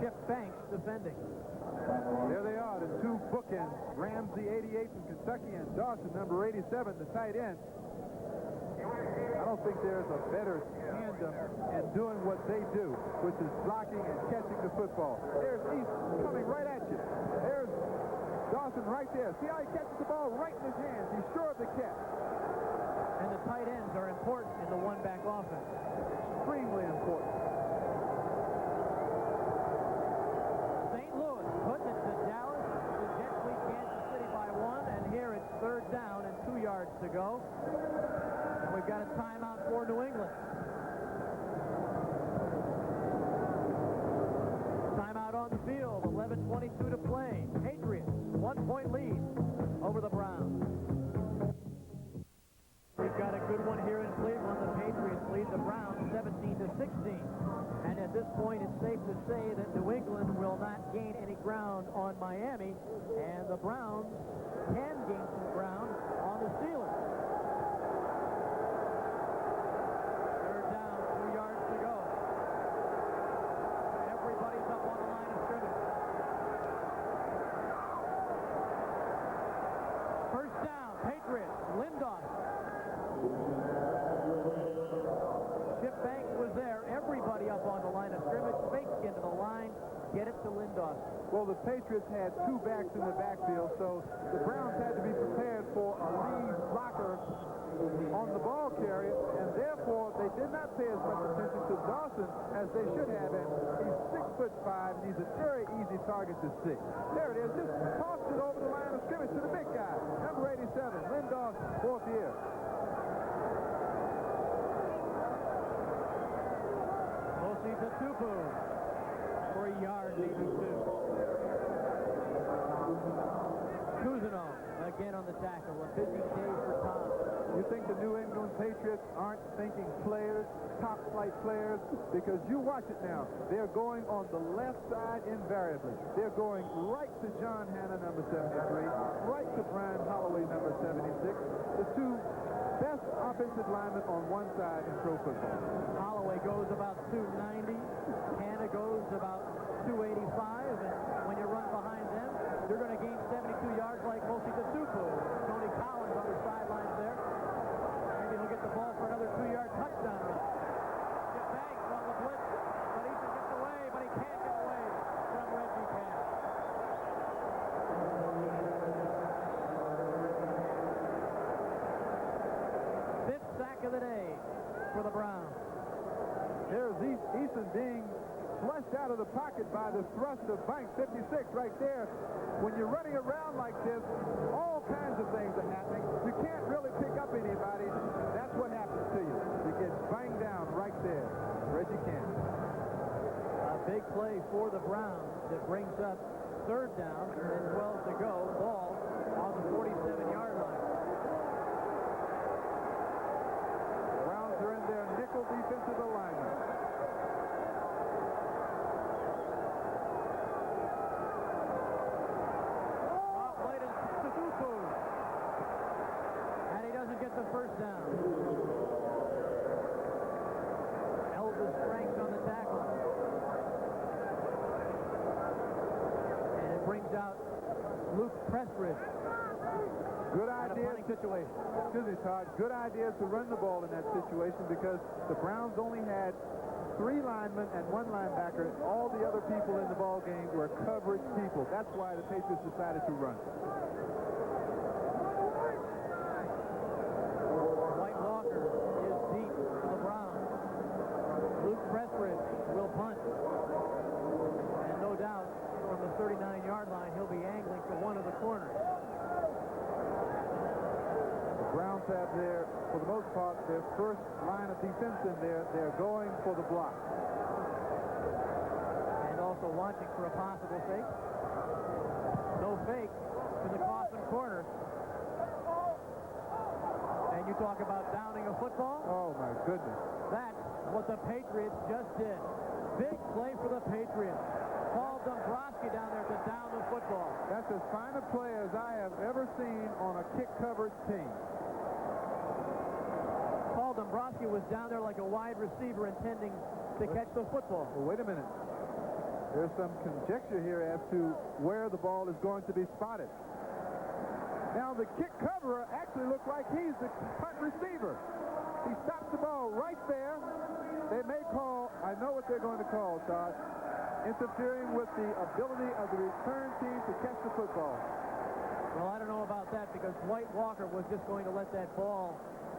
Chip Banks defending. There they are, the two bookends. Ramsey, 88 from Kentucky, and Dawson, number 87, the tight end. I don't think there's a better tandem in doing what they do, which is blocking and catching the football. There's Eason coming right at you. There's Dawson right there. See how he catches the ball right in his hands. He's sure of the catch. And the tight ends are important in the one-back offense. Extremely important. St. Louis putting it to Dallas. The Jets lead Kansas City by 1, and here it's 3rd down and 2 yards to go. And we've got a timeout for New England. Timeout on the field, 11:22 to play. Patriots, 1-point lead over the Browns. We've got a good one here in Cleveland. The Patriots lead the Browns 17-16. And at this point, it's safe to say that New England will not gain any ground on Miami, and the Browns can gain some ground on the Steelers. 3rd down, 2 yards to go. Everybody's up on the line of scrimmage. First down, Patriots, Lindoff. Chip Banks was there. Everybody up on the line of scrimmage. Fakes into the line. Get it to Lindoff. Well, the Patriots had two backs in the backfield, so the Browns had to be prepared for a lead blocker on the ball carrier, and therefore they did not pay as much attention to Dawson as they should have. And he's 6'5", and he's a very easy target to see. There it is. Just tossed it over the line of scrimmage to the big guy, number 87, Lindoff, 4th year. Osita Tupu for a yard, leaving 2. Cousineau again on the tackle. A busy day for Tom. You think the New England Patriots aren't thinking players, top flight players? Because you watch it now. They're going on the left side invariably. They're going right to John Hannah, number 73, right to Brian Holloway, number 76. The two best offensive linemen on one side in pro football. Holloway goes about 290. Hannah goes about 285. And when you run behind them, you're going to gain 72 yards like Osita Tupu. Tony Collins on the sidelines there. Maybe he'll get the ball for another 2-yard touchdown run. Chip Banks on the blitz. Eason being flushed out of the pocket by the thrust of Banks, 56 right there. When you're running around like this, all kinds of things are happening. You can't really pick up anybody. That's what happens to you. You get banged down right there. Reggie Cannon. A big play for the Browns that brings up third down and 12 to go. Ball on the 47-yard line. Browns are in their nickel defensive alignment. And he doesn't get the first down. Elvis Franks on the tackle. And it brings out Luke Pressridge. Good idea. Situation. Excuse me, Todd. Good idea to run the ball in that situation because the Browns only had 3 linemen and 1 linebacker. All the other people in the ball game were coverage people. That's why the Patriots decided to run. White Walker is deep for the Browns. Luke Pressridge will punt. And no doubt from the 39-yard line, he'll be angling for one of the corners. Browns have their, for the most part, their first line of defense in there. They're going for the block. And also watching for a possible fake. No fake to the Coffin corner. And you talk about downing a football. Oh, my goodness. That's what the Patriots just did. Big play for the Patriots. Paul Dombrowski down there to down the football. That's as fine a play as I have ever seen on a kick-covered team. Paul Dombrowski was down there like a wide receiver intending to catch the football. Well, wait a minute. There's some conjecture here as to where the ball is going to be spotted. Now, the kick coverer actually looks like he's the punt receiver. He stops the ball right there. They may call, I know what they're going to call, Todd, interfering with the ability of the return team to catch the football. Well, I don't know about that because White Walker was just going to let that ball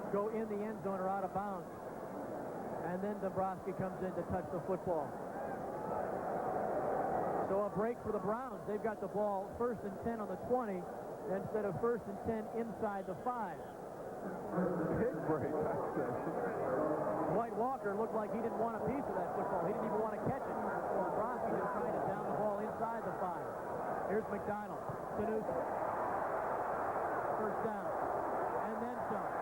go in the end zone or out of bounds. And then Dombrowski comes in to touch the football. So a break for the Browns. They've got the ball 1st and 10 on the 20 instead of 1st and 10 inside the 5. Big break, I say. White Walker looked like he didn't want a piece of that football. He didn't even want to catch it. Dombrowski just trying to down the ball inside the 5. Here's McDonald. Sanusi. First down. And then some.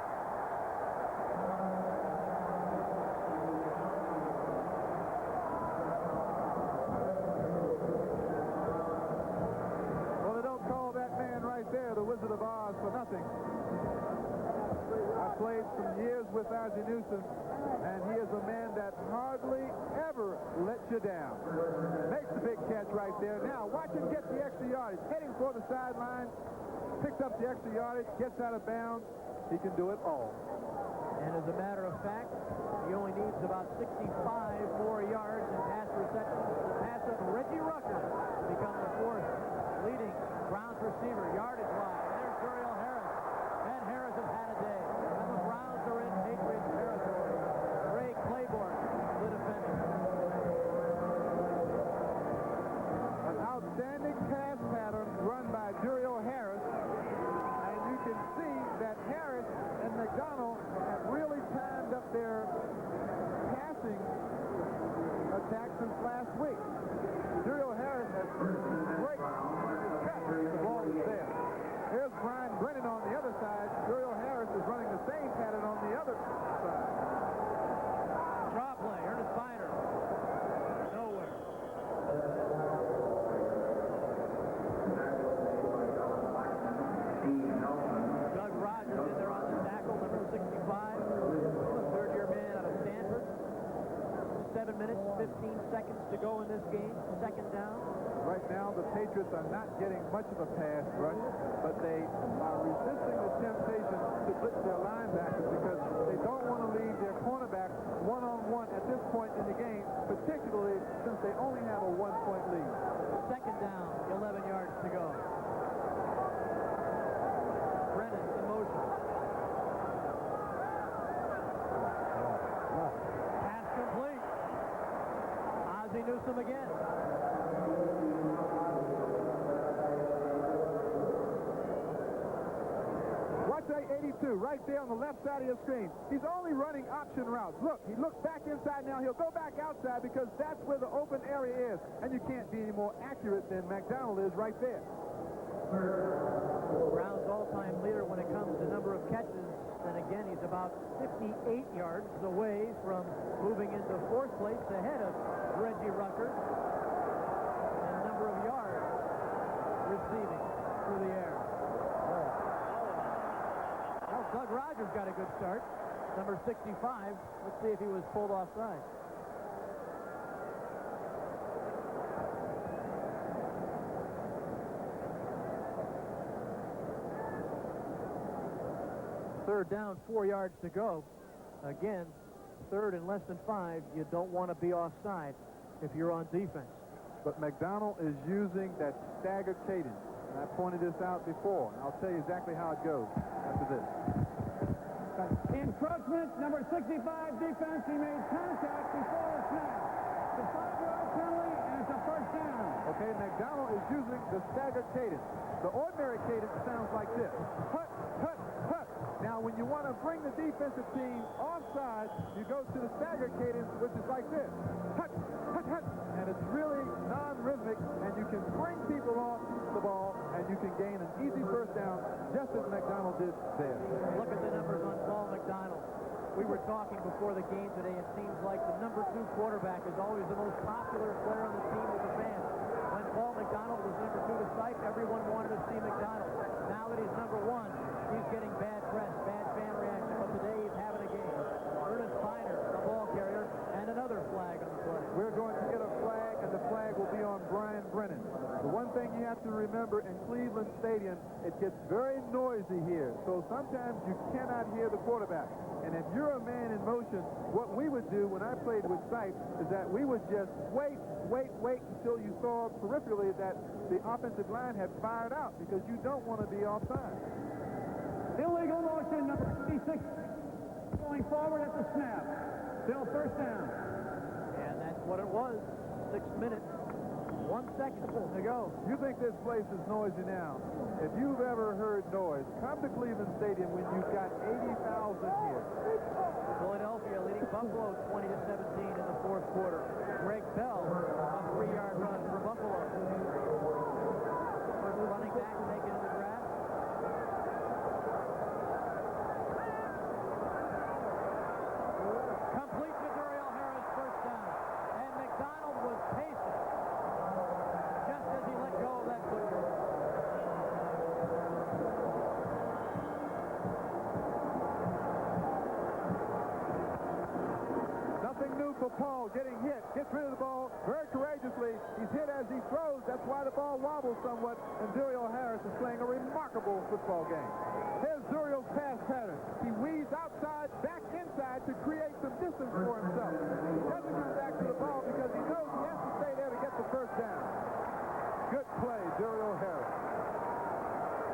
Well, they don't call that man right there the Wizard of Oz for nothing. I played some years with Ozzie Newsome, and he is a man that hardly ever lets you down. Makes the big catch right there. Now, watch him get the extra yardage. Heading for the sideline, picks up the extra yardage, gets out of bounds. He can do it all. And as a matter of fact, he only needs about 65 more yards in pass receptions to pass up Reggie Rucker to become the 4th leading Browns receiver yardage-wise. There's Duriel Harris. And Harris has had a day. And the Browns are in Patriots territory. Ray Claiborne, the defender. An outstanding pass pattern run by Duriel Harris. And you can see that Harris and McDonald have really timed up their passing attack since last week. Duriel Harris has great cut. The ball is there. Here's Brian Brennan on the other side. Duriel Harris is running the same pattern on the other side. Draw play. Ernest Biner. Nowhere. Doug Rogers in there on the tackle, number 65. The third-year man out of Stanford. 7 minutes, 15 seconds to go in this game. Second down. Right now, the Patriots are not getting much of a pass rush, but they are resisting the temptation to blitz their linebackers because they don't want to leave their cornerback one-on-one at this point in the game, particularly since they only have a 1-point lead. Second down, 11 yards to go. Brennan in motion. Pass complete. again. Watch that 82 right there on the left side of your screen. He's only running option routes. Look, he looks back inside now. He'll go back outside because that's where the open area is. And you can't be any more accurate than McDonald is right there. Brown's all-time leader when it comes to number of catches. And again, he's about 58 yards away from moving into fourth place ahead of Reggie Rucker. And number of yards receiving through the air. Well, Doug Rogers got a good start. Number 65. Let's see if he was pulled offside. Third down, 4 yards to go. Again, third and less than 5. You don't want to be offside if you're on defense. But McDonald is using that staggered cadence. And I pointed this out before. And I'll tell you exactly how it goes after this. Encroachment, number 65 defense. He made contact before the snap. It's a 5-yard penalty, and it's a first down. Okay, McDonald is using the staggered cadence. The ordinary cadence sounds like this. Hut, hut, hut. Now, when you want to bring the defensive team offside, you go to the staggered cadence, which is like this. Hut, hut, hut. And it's really non-rhythmic, and you can bring people off the ball, and you can gain an easy first down, just as McDonald did there. Look at the numbers on Paul McDonald. We were talking before the game today. It seems like the number 2 quarterback is always the most popular player on the team with the fans. When Paul McDonald was number 2 to Sipe, everyone wanted to see McDonald. Now that he's number 1, he's getting bad press, bad fan reaction. But today he's having a game. Ernest Piner, the ball carrier, and another flag on the play. We're going to get a flag, and the flag will be on Brian Brennan. The one thing you have to remember in Cleveland Stadium, it gets very noisy here. So sometimes you cannot hear the quarterback. And if you're a man in motion, what we would do when I played with Sipe is that we would just wait until you saw peripherally that the offensive line had fired out, because you don't want to be offside. Illegal motion, number 56, going forward at the snap. Still first down. And that's what it was. 6 minutes, 1 second to go. You think this place is noisy now? If you've ever heard noise, come to Cleveland Stadium when you've got 80,000 here. Philadelphia leading Buffalo 20-17 in the fourth quarter. Greg Bell, a 3-yard run for Buffalo. First running back taken in the draft. Complete to Duriel Harris, first down. And McDonald was patient just as he let go of that football. Nothing new for Paul, getting hit, gets rid of the ball very courageously. He's hit as he throws. That's why the ball wobbles somewhat. And Duriel Harris is playing a remarkable football game. Here's Duriel's pass pattern. He weaves outside, back inside to create some distance for himself. He doesn't come back to the ball because he knows he has to stay there to get the first down. Good play, Duriel Harris.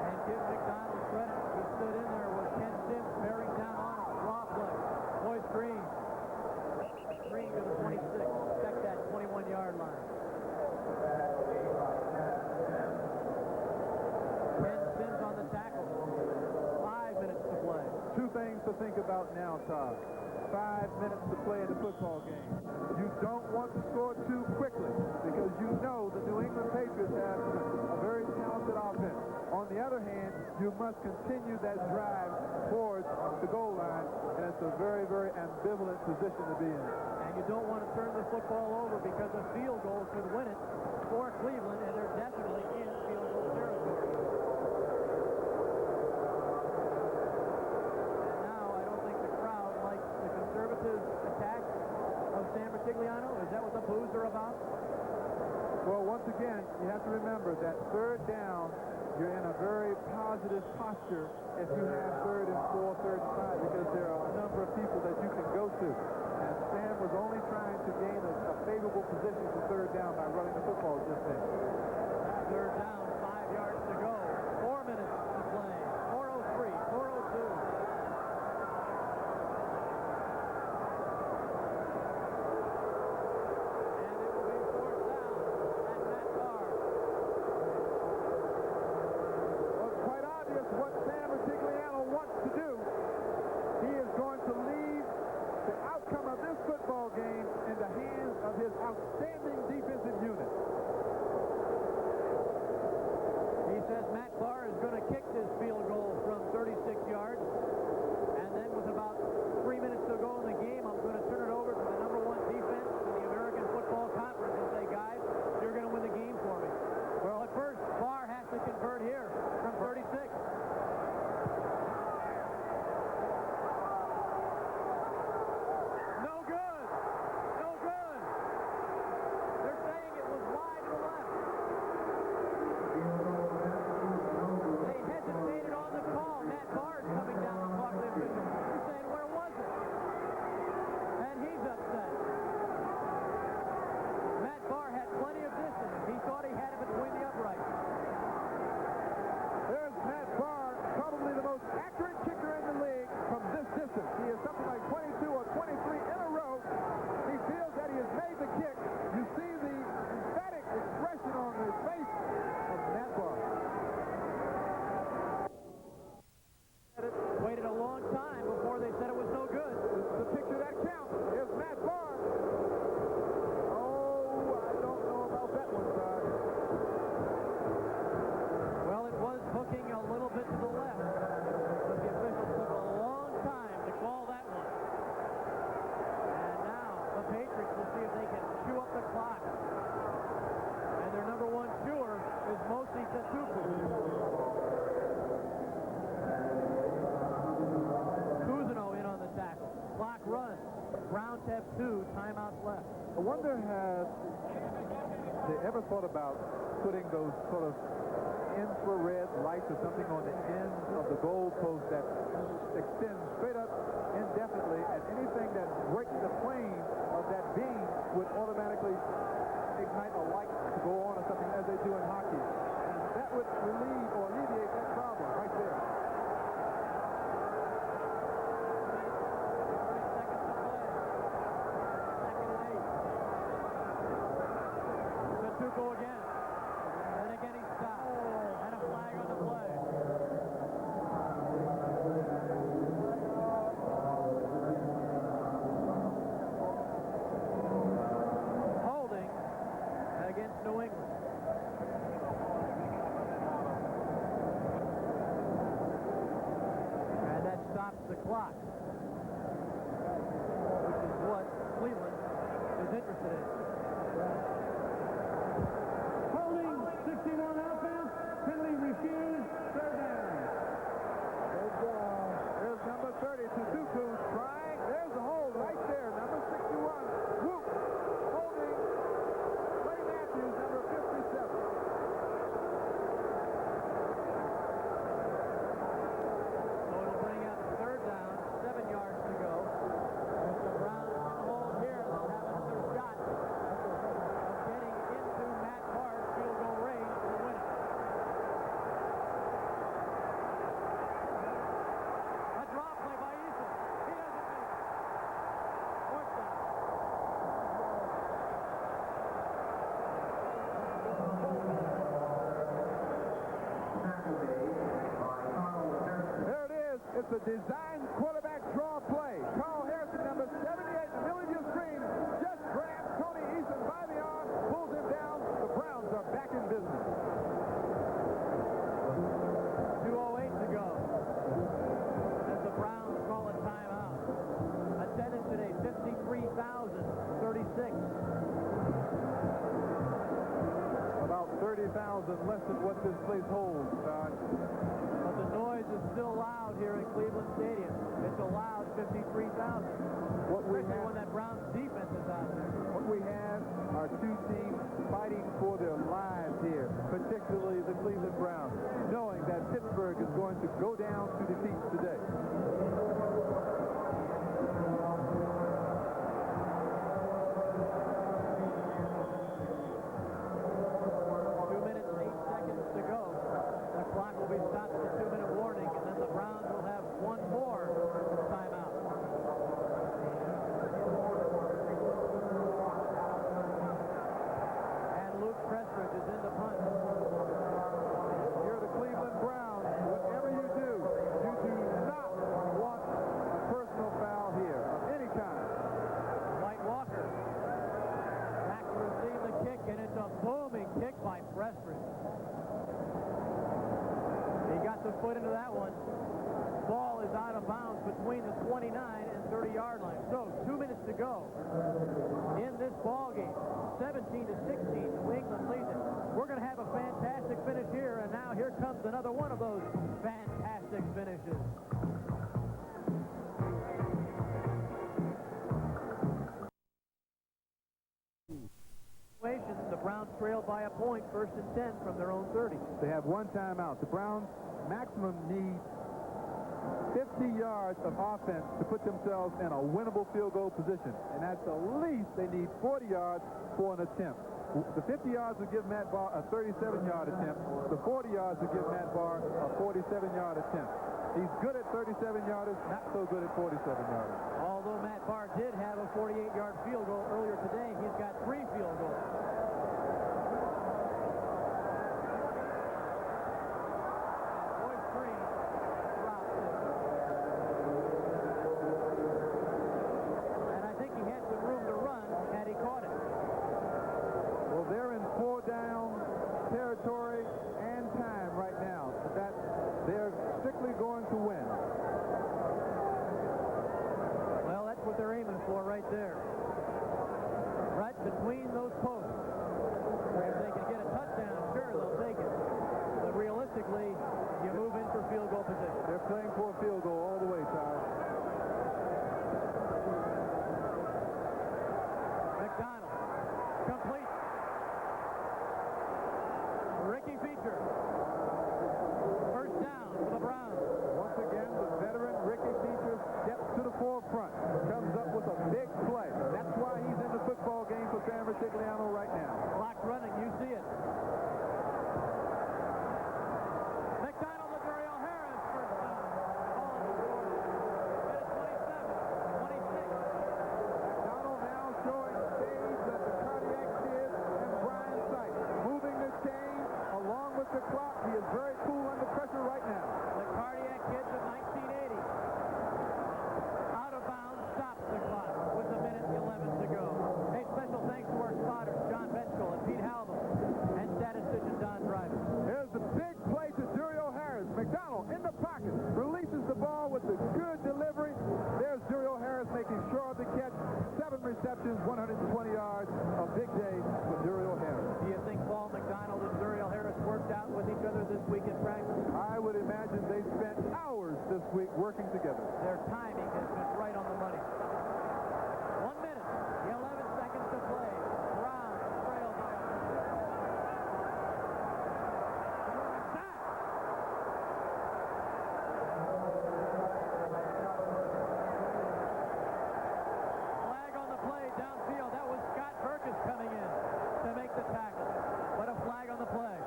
And give McDonald credit. He stood in there with Ken Sims bearing down on him. Raw play. Boyce Green. Green to the 26. Check that 21-yard line. Ken Sims on the tackle. 5 minutes to play. Two things to think about now, Todd. 5 minutes to play in the football game. You don't want to score too quickly because you know the New England Patriots have a very talented offense. On the other hand, you must continue that drive towards the goal line, and it's a very, very ambivalent position to be in. And you don't want to turn the football over because a field goal could win it for Cleveland, and they're definitely in field goal territory. And now I don't think the crowd likes the conservative attack of San Bertigliano. Is that what the boos are about? Well, once again, you have to remember that third down, you're in a very positive posture if you have third and 4, third and 5, because there are a number of people that you can go to. And Sam was only trying to gain a favorable position for third down by running the football just then. Third down, 5 yards to go. 4 minutes to play. 4:03, 4:02. And it will be fourth outstanding defensive unit. He says Matt Bahr is going to kick this field goal from 36 yards. And then with about 3 minutes to go in the game, I'm going to turn it over to the number one defense in the American Football Conference and say, guys, you're going to win the game for me. Well, at first, Bahr has to convert here from 36. No good. No good. They're saying it was wide to the left. They hesitated on the call. Matt Bahr is coming down the clock. They're saying, where was it? And he's upset. Matt Bahr had plenty of distance. He thought he had it between the uprights. There's Matt Bahr, probably the most accurate kicker in the league from this distance. He is something like 22 or 23 in a row. He feels that he has made the kick. You see the emphatic expression on the face of Matt Bahr. Waited a long time before they said it was no good. This is the picture that counts. Here's Matt Bahr. Oh, I don't know about that one, Todd. Well, it was hooking a little bit to the left, but the officials took a long time to call that one. And now the Patriots will see if they can chew up the clock. And their number one chewer is Mosi Tatupu. Cousineau in on the tackle. Clock runs. Browns have 2 timeouts left. I wonder has they ever thought about putting those sort of infrared lights or something on the end of the goal post that extends straight up indefinitely, and anything that breaks the plane of that beam would automatically ignite a light to go on or something, as they do in hockey. And that would relieve or alleviate that problem right there. 30 seconds to play. Second and 8. Tatupu again. And again he stopped. And a flag on the play. Holding against New England. And that stops the clock, which is what Cleveland is interested in. Holding, 61 offense, penalty refused, third down. There's number 30, Tatupu trying. There's the hold right there, number 61. Whoop! Holding Clay Matthews, number 57. So it'll bring up third down, 7 yards to go. If the Browns can hold here, they'll have another shot of getting into Matt Bahr's field goal range to win it. A draw play by Eason. He doesn't make it. Fourth down. There it is. It's a design quarterback draw play. Carl Harrison, number 78, in the middle of your screen, just grabs Tony Eason by the arm, pulls him down. The Browns are back in business. 2:08 to go as the Browns call a timeout. Attendance today, 53,036. About 30,000 less than what this place holds, Todd. But the noise is still loud here at Cleveland Stadium. It's a loud 53,000. What we Especially have, when that Browns defense is out there. what we have are two teams fighting for their lives here, particularly the Cleveland Browns, knowing that Pittsburgh is going to go down to defeat today. 2 minutes, 8 seconds to go. The clock will be stopped at the 2-minute warning, and then the Browns will have one more timeout. And Luke Prestridge is in the punt. You're the Cleveland Browns. Whatever you do not want a foot into that one. Ball is out of bounds between the 29 and 30-yard line. So 2 minutes to go in this ball game. 17-16, New England leads it. We're going to have a fantastic finish here, and now here comes another one of those fantastic finishes. The Browns trail by a point, 1st and 10 from their own 30. They have one timeout. The Browns maximum need 50 yards of offense to put themselves in a winnable field goal position. And at the least, they need 40 yards for an attempt. The 50 yards would give Matt Bahr a 37-yard attempt. The 40 yards would give Matt Bahr a 47-yard attempt. He's good at 37-yarders, not so good at 47-yarders. Although Matt Bahr did have a 48-yard field goal earlier today, he's got 3 field goals. Territory and time right now, that they're strictly going to win. Well, that's what they're aiming for right there. Right between those posts. If they can get a touchdown, sure, they'll take it. But realistically, you move in for field goal position. They're playing for a field goal all the way, Todd. McDonald, complete. Ricky Feature. First down for the Browns. Once again, the veteran Ricky Feature steps to the forefront, comes up with a big play. That's why he's in the football game for San Francisco right now. Clock running, you see it. McDonald to Duriel Harris, first down. Minute 27, 26. McDonald now showing stage that the cardiac kid and Brian Sight moving this game along with the clock. He is very cool under pressure right now. The cardiac kids of 1980. Out of bounds, stops the clock with a minute 11 to go. Hey, special thanks to our spotters, John Benchel and Pete Halvin, and statistician Don Driver. Here's the big play to Duriel Harris. McDonald in the pocket, releases the ball with the good delivery. There's Duriel Harris making sure of the catch. 7 receptions, 120 yards. A big day for Duriel Harris. Do you think Paul McDonald and Duriel Harris worked out with each other this week in practice? I would imagine they spent hours this week working together. Their timing has been right on the money. 1 minute, 11 seconds to play. Browns trail by a flag on the play downfield. That was Scott Burkus coming in to make the tackle. But a flag on the play.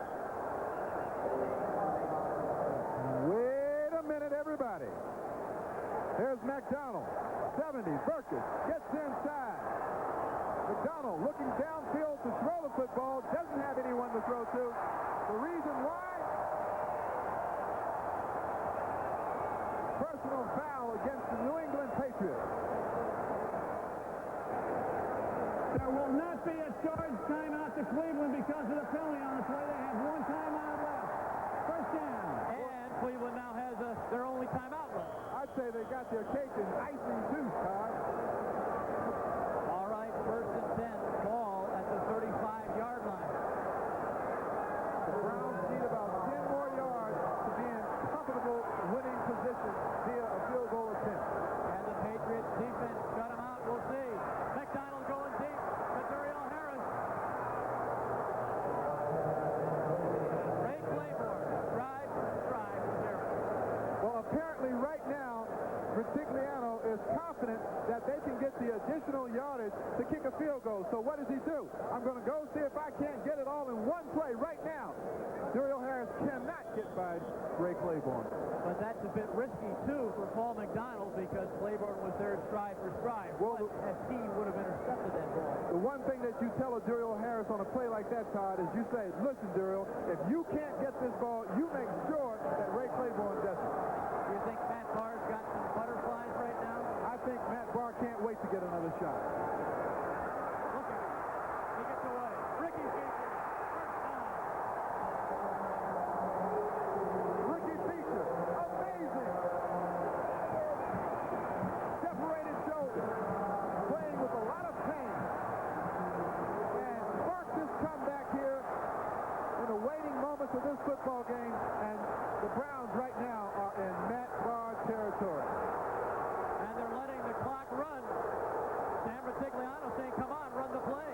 Wait a minute, everybody. There's McDonald. 70. Burkus gets inside. McDonald looking downfield to throw the football. Doesn't have anyone to throw to. The reason why? Personal foul against the New England Patriots. There will not be a charged timeout to Cleveland because of the penalty on the play. They have one timeout left. First down. And Cleveland now has their only timeout left. I'd say they got their cake and icing too, Todd. All right, 1st and 10. Ball at the 35-yard line. The Browns need about 10 more yards to be in comfortable winning position via a field goal attempt. And the Patriots defense shut him out. We'll see. McDonald going deep to Duriel Harris. Ray Claiborne, drive for drive with Harris. Well, apparently right now, Retigliano is confident that they can get the additional yardage to kick a field goal. So what does he do? I'm going to go see if I can't get it all in one play right now. Duriel Harris cannot get by Ray Claiborne. But that's a bit risky, too, for Paul McDonald because Claiborne was there stride for stride. Well, as he would have intercepted that ball. The one thing that you tell a Duriel Harris on a play like that, Todd, is you say, listen, Duriel, if you can't get this ball, you make sure that Ray Claiborne does it. Do you think Matt Bahr's got some butterflies right now? I think Matt Bahr can't wait to get another shot. Look at him. He gets away. Ricky Feature. First down. Ricky Feature of this football game, and the Browns right now are in Matt Bahr territory. And they're letting the clock run. Sam Rutigliano saying, come on, run the play.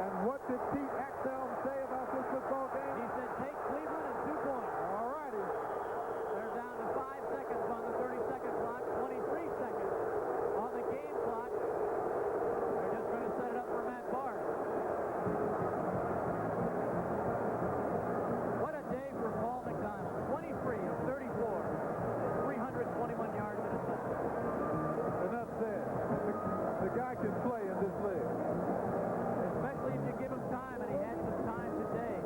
And what did Pete Axelm say about this football game? He said, take Cleveland and 2 points. All righty. They're down to 5 seconds on the 30-second clock, 23 seconds on the game clock. They're just going to set it up for Matt Bahr. What a day for Paul McDonald. 23 of 34, 321 yards and a touchdown. Enough said. The guy can play in this league. Especially if you give him time, and he had some time today.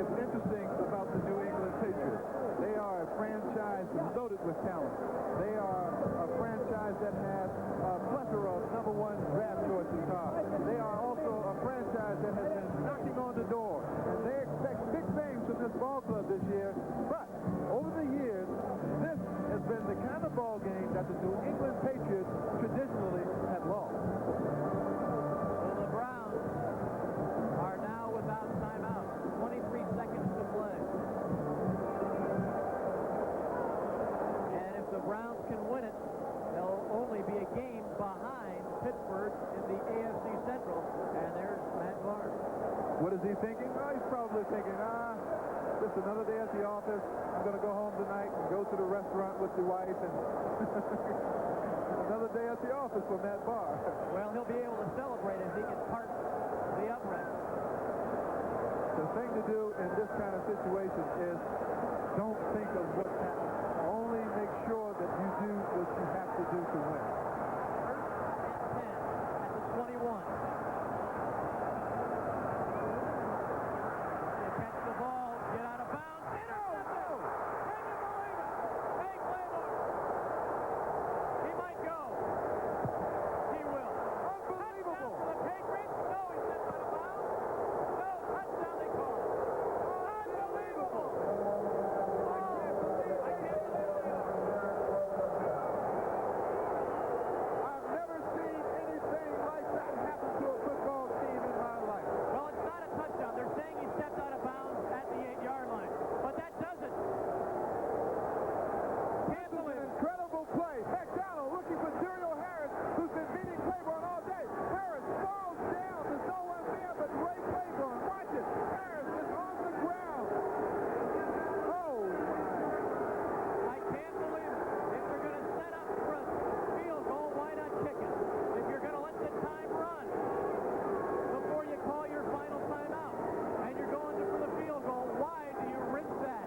It's interesting about the New England Patriots. They are a franchise loaded with talent. They are a franchise that has a plethora of #1 draft choices. They are also a franchise that has been knocking on the door. And they expect big things from this ball club this year. But over the years, this has been the kind of ball game that the New England Patriots traditionally have lost. So the Browns are now without timeout. 23 seconds to play. And if the Browns can win it, they'll only be a game behind Pittsburgh in the AFC Central. And there's Matt Bahr. What is he thinking? Oh, he's probably thinking, just another day at the office. I'm going to go home tonight and go to the restaurant with the wife. And another day at the office for Matt Bahr. Well, he'll be able to celebrate as he can park the upright. The thing to do in this kind of situation is don't think of what's happening. Only make sure that you do what you have to do to win. First and 10 at the 21. They catch the ball, get out of bounds. Intercepted! Can you believe it? Hey, Claymore. He might go. He will. Unbelievable! Touchdown for the Patriots. No, he stepped out of bounds. No, touchdown they call it. Unbelievable! I can't believe it. I've never seen anything like that happen to a football team in my life. Well, it's not a touchdown. They're saying he stepped out of bounds at the 8-yard line. But that doesn't. Can't This is believe an it. incredible play. McDonald looking for Duriel Harris, who's been beating Claiborne all day. Harris falls down. There's no one there but Ray Claiborne. Watch it. Harris is on the ground. Oh, I can't believe it. If you're going to set up for a field goal, why not kick it? If you're going to let the time run before you call your final timeout and you're going for the field goal, why do you risk that?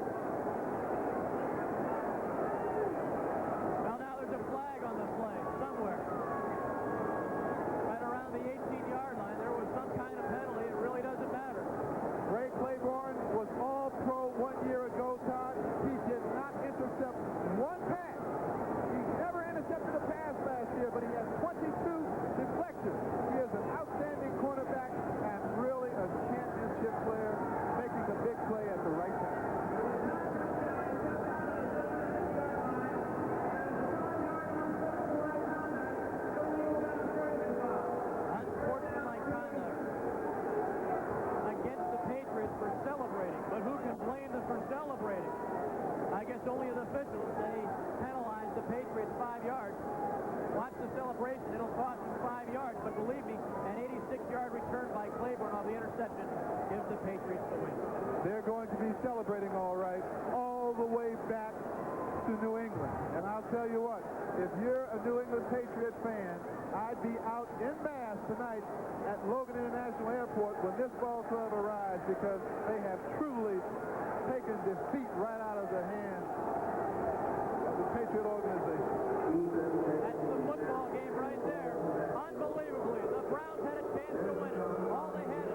Well, now there's a flag on the play somewhere. Right around the 18-yard line, there was some kind of penalty. It really doesn't matter. Ray Claiborne was all-pro 1 year ago, Todd. He did not intercept one pass. He never intercepted a pass last year, but he has 22 deflections. He is an outstanding cornerback and really a championship player, making a big play at the right time. Unsportsmanlike conduct against the Patriots for celebrating. But who can blame them for celebrating? I guess only the officials. They penalized the Patriots 5 yards. Watch the celebration. It'll cost them 5 yards. But believe me, an 86-yard return by Claiborne on the interception gives the Patriots the win. They're going to be celebrating all right, all the way back to New England. And I'll tell you what, if you're a New England Patriot fan, I'd be out en masse tonight at Logan International Airport when this ball club arrives, because they have truly taken defeat right out of the hands of the Patriot organization. That's the football game right there. Unbelievably, the Browns had a chance to win it. All they had